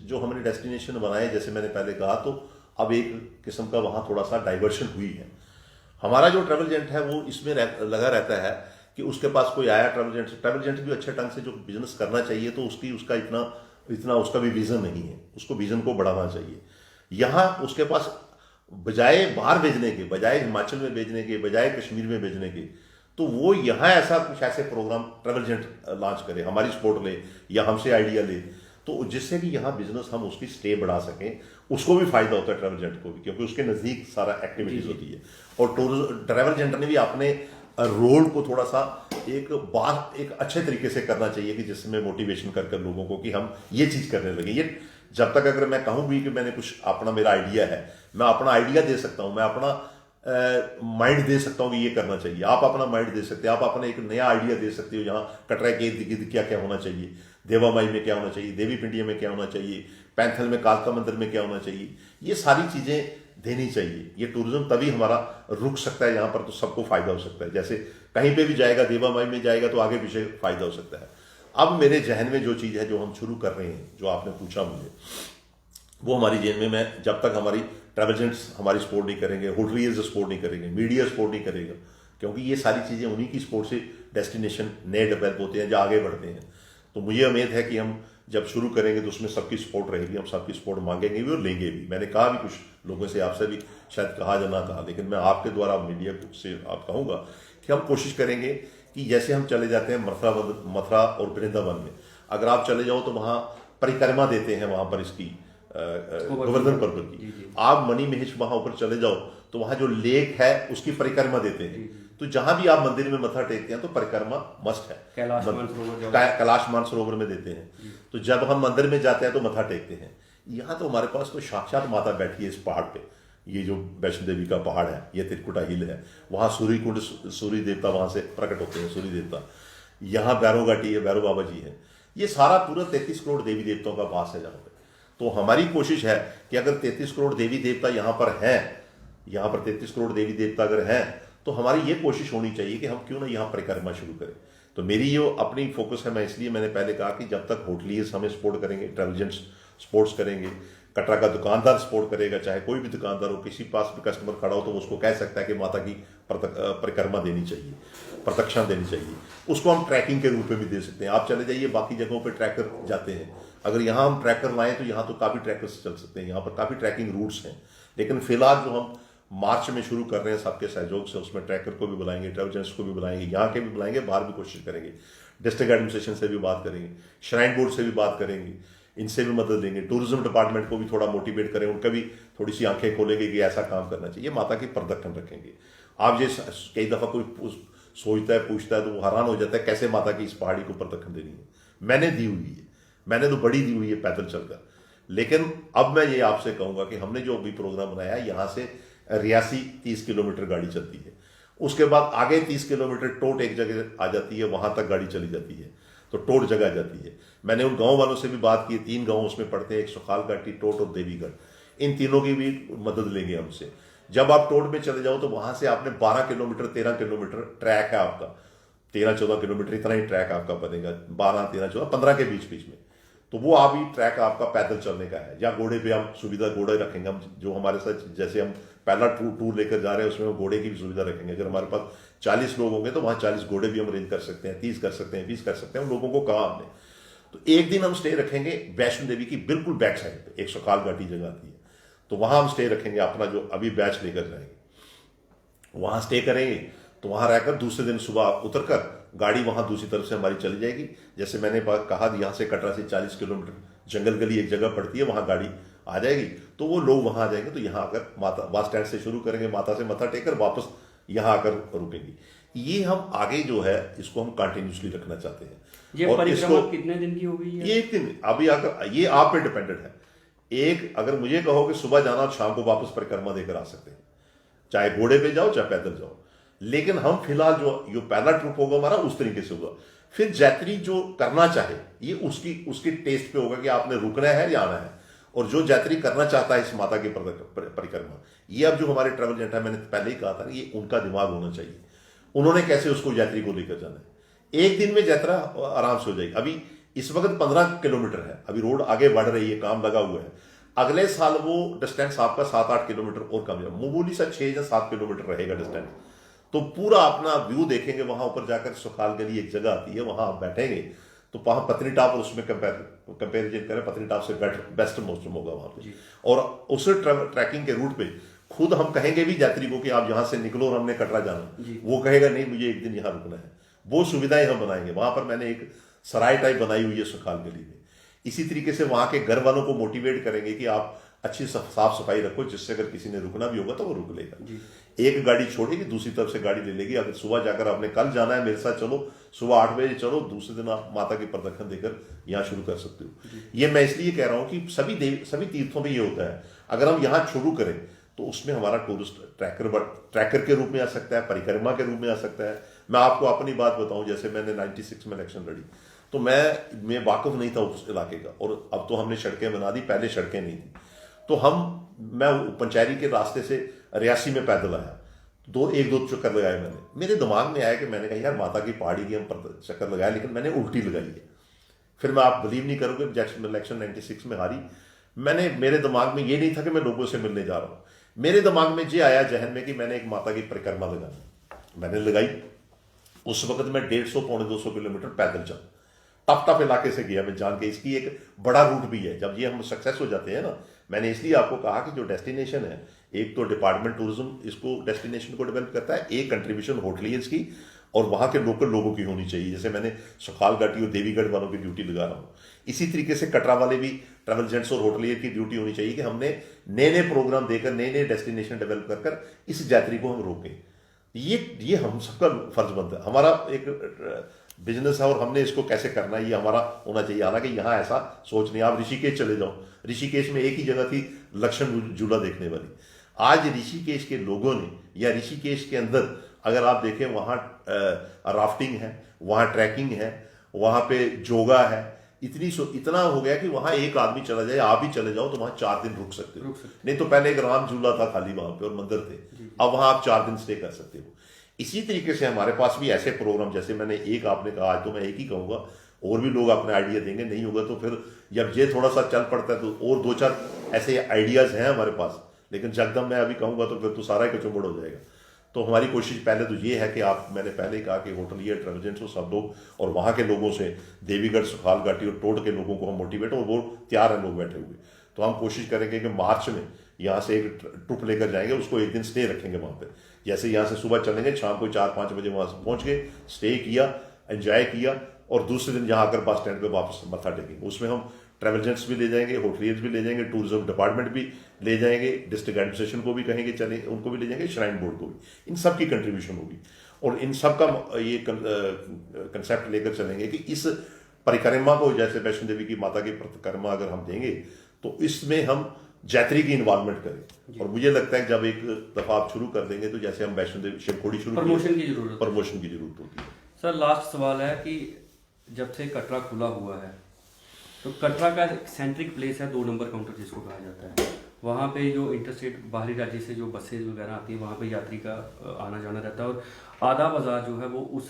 जो हमने डेस्टिनेशन बनाए, जैसे मैंने पहले कहा, तो अब एक किस्म का वहाँ थोड़ा सा डाइवर्शन हुई है। हमारा जो ट्रैवल एजेंट है वो इसमें लगा रहता है कि उसके पास कोई आया ट्रैवल एजेंट भी अच्छे ढंग से जो बिजनेस करना चाहिए, तो उसका इतना उसका भी विजन नहीं है, उसको विजन को बढ़ाना चाहिए। यहाँ उसके पास बजाय बाहर भेजने के, बजाय हिमाचल में भेजने के, बजाय कश्मीर में भेजने के, तो वो यहाँ ऐसा कुछ ऐसे प्रोग्राम ट्रैवल एजेंट लॉन्च करे, हमारी सपोर्ट ले या हमसे आइडिया ले, तो जिससे कि यहाँ बिजनेस हम उसकी स्टे बढ़ा सकें, उसको भी फायदा होता है ट्रैवल एजेंट को भी, क्योंकि उसके नज़दीक सारा एक्टिविटीज होती है। और ट्रैवल एजेंट ने भी अपने रोल को थोड़ा सा एक अच्छे तरीके से करना चाहिए कि जिसमें मोटिवेशन कर लोगों को कि हम ये चीज़ करने लगे। ये जब तक अगर मैं कहूँ भी कि मैंने कुछ अपना मेरा आइडिया है, मैं अपना आइडिया दे सकता हूँ, मैं अपना माइंड दे सकता हूँ कि ये करना चाहिए, आप अपना माइंड दे सकते हो, आप अपना एक नया आइडिया दे सकते हो। यहाँ कटरा के इर्द गिर्द क्या क्या होना चाहिए, देवा माई में क्या होना चाहिए, देवी पिंडिया में क्या होना चाहिए, पैंथल में कालका मंदिर में क्या होना चाहिए, ये सारी चीज़ें देनी चाहिए। ये टूरिज्म तभी हमारा रुक सकता है यहाँ पर, तो सबको फायदा हो सकता है। जैसे कहीं पे भी जाएगा, देवा माई में जाएगा तो आगे पीछे फायदा हो सकता है। अब मेरे जहन में जो चीज़ है जो हम शुरू कर रहे हैं, जो आपने पूछा मुझे, वो हमारी जेल में, मैं जब तक हमारी ट्रैवल एजेंट्स हमारी सपोर्ट नहीं करेंगे, होटलियर्स सपोर्ट नहीं करेंगे, मीडिया सपोर्ट नहीं करेगा, क्योंकि ये सारी चीज़ें उन्हीं की सपोर्ट से डेस्टिनेशन नए डेवलप होते हैं, जो आगे बढ़ते हैं। तो मुझे उम्मीद है कि हम जब शुरू करेंगे तो उसमें सबकी सपोर्ट रहेगी, हम सबकी सपोर्ट मांगेंगे भी और लेंगे भी। मैंने कहा भी कुछ लोगों से, आपसे भी शायद कहा या ना कहा, लेकिन मैं आपके द्वारा मीडिया से आप कहूँगा कि हम कोशिश करेंगे कि जैसे हम चले जाते हैं मथुरा और वृंदावन में, अगर आप चले जाओ तो वहाँ परिक्रमा देते हैं, वहाँ पर इसकी गोवर्धन पर्वत की। आप मणि महेश वहाँ ऊपर चले जाओ तो वहाँ जो लेक है उसकी परिक्रमा देते हैं। तो जहां भी आप मंदिर में मत्था टेकते हैं तो परिक्रमा मस्ट है, कैलाश मानसरोवर में देते हैं। तो जब हम मंदिर में जाते हैं तो मत्था टेकते हैं। यहाँ तो हमारे पास तो साक्षात माता बैठी है इस पहाड़ पे, ये जो वैष्णो देवी का पहाड़ है, ये त्रिकुटा हिल है, वहाँ सूर्य कुंड, सूर्य देवता वहाँ से प्रकट होते हैं, सूर्य देवता। यहाँ भैरव घाटी है, भैरव बाबा जी है। ये सारा पूरा 33 करोड़ देवी देवताओं का वास है जहाँ पे। तो हमारी कोशिश है कि अगर 33 करोड़ देवी देवता यहाँ पर हैं, यहाँ पर 33 करोड़ देवी देवता अगर हैं, तो हमारी ये कोशिश होनी चाहिए कि हम क्यों ना यहाँ परिक्रमा शुरू करें। तो मेरी ये अपनी फोकस है, मैं इसलिए मैंने पहले कहा कि जब तक होटलियर्स हमें सपोर्ट करेंगे, ट्रैवल एजेंट्स सपोर्ट्स करेंगे, कटरा का दुकानदार सपोर्ट करेगा, चाहे कोई भी दुकानदार हो, किसी पास भी कस्टमर खड़ा हो तो उसको कह सकता है कि माता की परिक्रमा देनी चाहिए, प्रदक्षिणा देनी चाहिए। उसको हम ट्रैकिंग के रूप में भी दे सकते हैं। आप चले जाइए बाकी जगहों पर ट्रैकर जाते हैं, अगर यहाँ हम ट्रैकर लाएं तो यहाँ तो काफ़ी ट्रैकर्स चल सकते हैं, यहाँ पर काफ़ी ट्रैकिंग रूट्स हैं। लेकिन फिलहाल जो हम मार्च में शुरू कर रहे हैं सबके सहयोग से, उसमें ट्रैकर को भी बुलाएंगे, ट्रैवल एजेंट्स को भी बुलाएंगे, यहाँ के भी बुलाएंगे, बाहर भी कोशिश करेंगे, डिस्ट्रिक्ट एडमिनिस्ट्रेशन से भी बात करेंगे, श्राइन बोर्ड से भी बात करेंगे, इनसे भी मदद लेंगे, टूरिज्म डिपार्टमेंट को भी थोड़ा मोटिवेट करें, उनका भी थोड़ी सी आंखें खोलेंगे कि ऐसा काम करना चाहिए, माता की प्रदक्षिण रखेंगे। आप ये कई दफ़ा कोई सोचता है, पूछता है तो वो हैरान हो जाता है कैसे माता की इस पहाड़ी को प्रदक्षिण देनी है। मैंने दी हुई है, मैंने तो बड़ी दी हुई है पैदल चलकर। लेकिन अब मैं ये आपसे कहूँगा कि हमने जो अभी प्रोग्राम बनाया है, यहाँ से रियासी 30 किलोमीटर गाड़ी चलती है, उसके बाद आगे 30 किलोमीटर टोट एक जगह आ जाती है, वहां तक गाड़ी चली जाती है, तो टोट जगह आ जाती है। मैंने उन गांव वालों से भी बात की, 3 गांव उसमें पड़ते हैं, एक सुखाल घाटी, टोट और देवीगढ़। इन तीनों की भी मदद लेंगे हमसे। जब आप टोट में चले जाओ तो वहां से आपने 12 किलोमीटर 13 किलोमीटर ट्रैक है आपका, 13-14 किलोमीटर इतना ही ट्रैक आपका बनेगा, 12, 13, 14, 15 के बीच बीच में। तो वो आप ही ट्रैक आपका पैदल चलने का है, या घोड़े पे हम सुविधा घोड़े रखेंगे, हम जो हमारे साथ जैसे हम पहला टूर लेकर जा रहे हैं उसमें हम घोड़े की भी सुविधा रखेंगे। अगर हमारे पास 40 लोग होंगे तो वहाँ 40 घोड़े भी हम अरेंज कर सकते हैं, 30 कर सकते हैं, 20 कर सकते हैं, उन लोगों को कहा हमने। तो एक दिन हम स्टे रखेंगे वैष्णो देवी की बिल्कुल बैक साइड पे, एक सुखाल घाटी जगह आती है, तो वहाँ हम स्टे रखेंगे, अपना जो अभी बैच लेकर जाएंगे वहाँ स्टे करेंगे। तो वहाँ रहकर दूसरे दिन सुबह उतर कर गाड़ी वहाँ दूसरी तरफ से हमारी चली जाएगी। जैसे मैंने कहा यहाँ से कटरा से 40 किलोमीटर जंगल गली एक जगह पड़ती है, वहाँ गाड़ी आ जाएगी, तो वो लोग वहाँ आ जाएंगे। तो यहाँ आकर माता बस स्टैंड से शुरू करेंगे, माता से मत्था टेककर वापस यहाँ आकर रुकेंगे। ये हम आगे जो है इसको हम कंटिन्यूसली रखना चाहते हैं। ये परिक्रमा कितने दिन की होगी? ये एक दिन, अभी आकर ये आप पे डिपेंडेंट है। एक अगर मुझे कहो कि सुबह जाना और शाम को वापस परिक्रमा देकर आ सकते हैं, चाहे घोड़े पे जाओ चाहे पैदल जाओ। लेकिन हम फिलहाल जो पहला ट्रिप होगा हमारा उस तरीके से होगा। फिर यात्री जो करना चाहे ये उसकी टेस्ट पे होगा कि आपने रुकना है या आना है। और जो यात्री करना चाहता है इस माता की परिक्रमा, ये अब जो हमारे ट्रैवल एजेंट है, मैंने पहले ही कहा था, ये उनका दिमाग होना चाहिए, उन्होंने कैसे उसको यात्री को लेकर जाना है। एक दिन में यात्रा आराम से हो जाएगी। अभी इस वक्त 15 किलोमीटर है, अभी रोड आगे बढ़ रही है, काम लगा हुआ है। अगले साल वो डिस्टेंस आपका 7-8 किलोमीटर और कम है, मामूली सा 6 या 7 किलोमीटर रहेगा डिस्टेंस। तो पूरा अपना व्यू देखेंगे। वहां ऊपर जाकर सुखाल गली एक जगह आती है, वहां आप बैठेंगे तो वहां पत्नीटॉप और उसमें कंपेरिजन करें, पत्नीटॉप से बेस्ट मौसम होगा वहां पे। और उस ट्रैकिंग के रूट पे खुद हम कहेंगे भी यात्री को कि आप यहां से निकलो और हमने कटरा जाना, वो कहेगा नहीं मुझे एक दिन यहां रुकना है। वो सुविधाएं हम बनाएंगे। वहां पर मैंने एक सराय टाइप बनाई हुई है सुखाल गली में। इसी तरीके से वहां के घर वालों को मोटिवेट करेंगे कि आप अच्छी साफ सफाई रखो, जिससे अगर किसी ने रुकना भी होगा तो वो रुक लेगा। एक गाड़ी छोड़ेगी, दूसरी तरफ से गाड़ी ले लेगी। अगर सुबह जाकर आपने कल जाना है मेरे साथ, चलो सुबह 8 बजे चलो, दूसरे दिन आप माता की प्रदक्षिण देकर यहाँ शुरू कर सकते हो। ये मैं इसलिए कह रहा हूँ कि सभी तीर्थों में ये होता है। अगर हम यहाँ शुरू करें तो उसमें हमारा टूरिस्ट ट्रैकर के रूप में आ सकता है, परिक्रमा के रूप में आ सकता है। मैं आपको अपनी बात बताऊं, जैसे मैंने 96 में इलेक्शन लड़ी तो मैं वाकिफ नहीं था उस इलाके का, और अब तो हमने सड़कें बना दी, पहले सड़कें नहीं थी। तो मैं पंचायती के रास्ते से रियासी में पैदल आया, एक दो चक्कर लगाए मैंने। मेरे दिमाग में आया कि मैंने कहा यार माता की पहाड़ी की हम चक्कर लगाया, लेकिन मैंने उल्टी लगाई है। फिर मैं, आप बिलीव नहीं करोगे, इलेक्शन 96 में हारी, मेरे दिमाग में ये नहीं था कि मैं लोगों से मिलने जा रहा हूँ। मेरे दिमाग में ये आया जहन में कि मैंने एक माता की परिक्रमा लगानी, मैंने लगाई। उस वक्त मैं 150 पौने 200 किलोमीटर पैदल चल, टफ इलाके से गया, मैं जान के, इसकी एक बड़ा रूट भी है। जब ये हम सक्सेस हो जाते हैं ना, मैंने इसलिए आपको कहा कि जो डेस्टिनेशन है, एक तो डिपार्टमेंट टूरिज्म इसको डेस्टिनेशन को डेवलप करता है, एक कंट्रीब्यूशन होटलियर्स की और वहाँ के लोकल लोगों की होनी चाहिए। जैसे मैंने सुखाल घाटी और देवीगढ़ वालों की ड्यूटी लगा रहा हूँ, इसी तरीके से कटरा वाले भी ट्रैवल एजेंट्स और होटलियर की ड्यूटी होनी चाहिए कि हमने नए नए प्रोग्राम देकर, नए नए डेस्टिनेशन डेवलप कर इस यात्री को हम रोकें। ये हम सबका फर्ज बनता है, हमारा एक बिजनेस है और हमने इसको कैसे करना है ये हमारा होना चाहिए। हालांकि यहाँ ऐसा सोच नहीं। आप ऋषिकेश चले जाओ, ऋषिकेश में एक ही जगह थी लक्ष्मण झूला देखने वाली। आज ऋषिकेश के लोगों ने, या ऋषिकेश के अंदर अगर आप देखें, वहाँ राफ्टिंग है, वहाँ ट्रैकिंग है, वहाँ पे योगा है, इतना हो गया कि वहाँ एक आदमी चला जाए, आप भी चले जाओ तो वहाँ 4 दिन रुक सकते हो। नहीं तो पहले एक राम झूला था खाली वहाँ पे और मंदिर थे, अब वहाँ आप 4 दिन स्टे कर सकते हो। इसी तरीके से हमारे पास भी ऐसे प्रोग्राम, जैसे मैंने एक, आपने कहा, आज तो मैं एक ही कहूँगा, और भी लोग अपने आइडिया देंगे, नहीं होगा तो फिर जब ये थोड़ा सा चल पड़ता है तो और 2-4 ऐसे आइडियाज़ हैं हमारे पास, लेकिन जगदम मैं अभी कहूँगा तो फिर तो सारा ही कचौबड़ हो जाएगा। तो हमारी कोशिश पहले तो ये है कि मैंने पहले ही कहा कि होटलियर, ट्रैवल एजेंट्स और सब लोग, और वहाँ के लोगों से, देवीगढ़, सुखाल घाटी और टोट के लोगों को हम मोटिवेट, और वो तैयार हैं लोग बैठे हुए। तो हम कोशिश करेंगे कि मार्च में यहाँ से एक ट्रिप लेकर जाएंगे, उसको एक दिन स्टे रखेंगे वहाँ पे। जैसे यहाँ से सुबह चलेंगे, शाम को 4-5 बजे वहाँ से पहुँच गए, स्टे किया, एंजॉय किया, और दूसरे दिन यहाँ आकर बस स्टैंड पे वापस मत्था टेकेंगे। उसमें हम ट्रैवल एजेंट्स भी ले जाएंगे, होटलियर्स भी ले जाएंगे, टूरिज्म डिपार्टमेंट भी ले जाएंगे, डिस्ट्रिक्ट एडमिनिस्ट्रेशन को भी कहेंगे चले, उनको भी ले जाएंगे, श्राइन बोर्ड को भी, इन सब की कंट्रीब्यूशन होगी। और इन सब का ये कंसेप्ट लेकर चलेंगे कि इस परिक्रमा को, जैसे वैष्णो देवी की माता की परिक्रमा अगर हम देंगे तो इसमें हम यात्री की इन्वॉल्वमेंट करें। और मुझे लगता है कि जब एक दफा आप शुरू कर देंगे तो जैसे हम वैष्णो देवी शिवखोड़ी शुरू, प्रमोशन की जरूरत होती है। सर लास्ट सवाल है कि जब से कटरा खुला हुआ है तो कटरा का सेंट्रिक प्लेस है, 2 नंबर काउंटर जिसको कहा जाता है, वहाँ पे जो इंटरस्टेट बाहरी राज्य से जो बसेज वगैरह आती है, वहाँ पे यात्री का आना जाना रहता है, और आधा बाजार जो है वो उस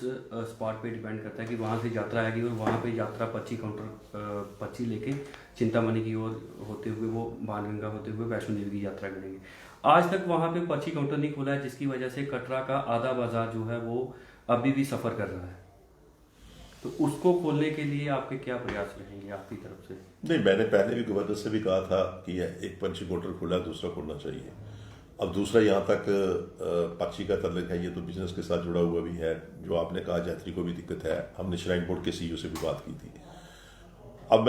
स्पॉट पे डिपेंड करता है कि वहाँ से यात्रा आएगी और वहाँ पे यात्रा पर्ची काउंटर पर्ची लेके चिंतामणि की ओर होते हुए, वो बाणगंगा होते हुए वैष्णो देवी की यात्रा करेंगे। आज तक वहाँ पे पर्ची काउंटर नहीं खुला है, जिसकी वजह से कटरा का आधा बाजार जो है वो अभी भी सफ़र कर रहा है। तो उसको खोलने के लिए आपके क्या प्रयास रहेंगे आपकी तरफ से? नहीं, मैंने पहले भी गवर्नर से भी कहा था कि एक पर्ची काउंटर खुला, दूसरा खोलना चाहिए। अब दूसरा यहाँ तक पर्ची का तल्लुक है, ये तो बिजनेस के साथ जुड़ा हुआ भी है। जो आपने कहा यात्री को भी दिक्कत है, हमने श्राइन बोर्ड के CEO से भी बात की थी। अब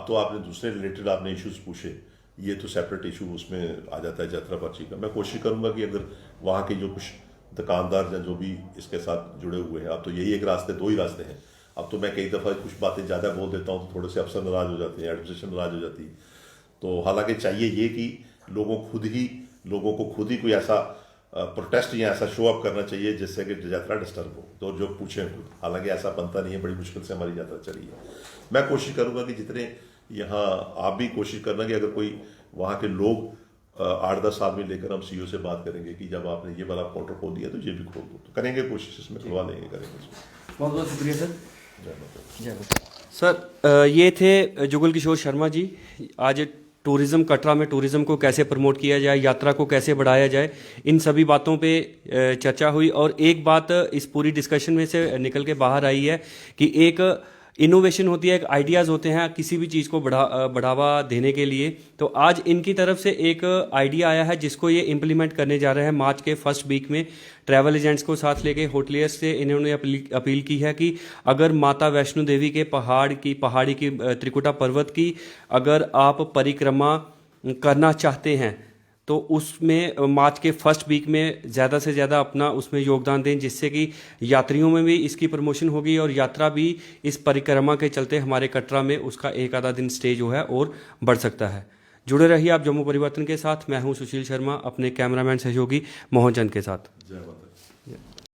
तो आपने दूसरे रिलेटेड आपने इश्यूज पूछे, ये तो सेपरेट इशू उसमें आ जाता है यात्रा पर्ची का। मैं कोशिश करूँगा कि अगर वहाँ के जो कुछ दुकानदार हैं जो भी इसके साथ जुड़े हुए हैं, अब तो यही एक रास्ते, 2 ही रास्ते हैं। अब तो मैं कई दफ़ा कुछ बातें ज़्यादा बोल देता हूँ तो थोड़े से अफसर नाराज़ हो जाते हैं, एडमिनिस्ट्रेशन नाराज़ हो जाती है। तो हालांकि चाहिए ये कि लोगों को खुद ही कोई ऐसा प्रोटेस्ट या ऐसा शो अप करना चाहिए जिससे कि यात्रा डिस्टर्ब हो, तो जो पूछें खुद। हालांकि ऐसा बनता नहीं है, बड़ी मुश्किल से हमारी यात्रा चली है। मैं कोशिश करूँगा कि जितने यहाँ, आप भी कोशिश करना कि अगर कोई वहाँ के लोग 8-10 आदमी लेकर हम CEO से बात करेंगे कि जब आपने ये वाला काउंटर खोल दिया तो ये भी खोल दो, तो करेंगे कोशिश, इसमें खुलवा लेंगे, करेंगे। बहुत बहुत शुक्रिया सर। जय माता। सर ये थे जुगल किशोर शर्मा जी। आज टूरिज़्म, कटरा में टूरिज़्म को कैसे प्रमोट किया जाए, यात्रा को कैसे बढ़ाया जाए, इन सभी बातों पे चर्चा हुई। और एक बात इस पूरी डिस्कशन में से निकल के बाहर आई है कि एक इनोवेशन होती है, एक आइडियाज़ होते हैं किसी भी चीज़ को बढ़ावा देने के लिए। तो आज इनकी तरफ से एक आइडिया आया है जिसको ये इम्प्लीमेंट करने जा रहे हैं। मार्च के फर्स्ट वीक में ट्रैवल एजेंट्स को साथ लेके होटलियर्स से इन्होंने अपील की है कि अगर माता वैष्णो देवी के पहाड़ी की त्रिकुटा पर्वत की अगर आप परिक्रमा करना चाहते हैं तो उसमें मार्च के फर्स्ट वीक में ज़्यादा से ज़्यादा अपना उसमें योगदान दें, जिससे कि यात्रियों में भी इसकी प्रमोशन होगी और यात्रा भी इस परिक्रमा के चलते हमारे कटरा में उसका 1 आधा दिन स्टे जो है और बढ़ सकता है। जुड़े रहिए आप जम्मू परिवर्तन के साथ। मैं हूं सुशील शर्मा, अपने कैमरामैन सहयोगी मोहन चंद के साथ। जय माता।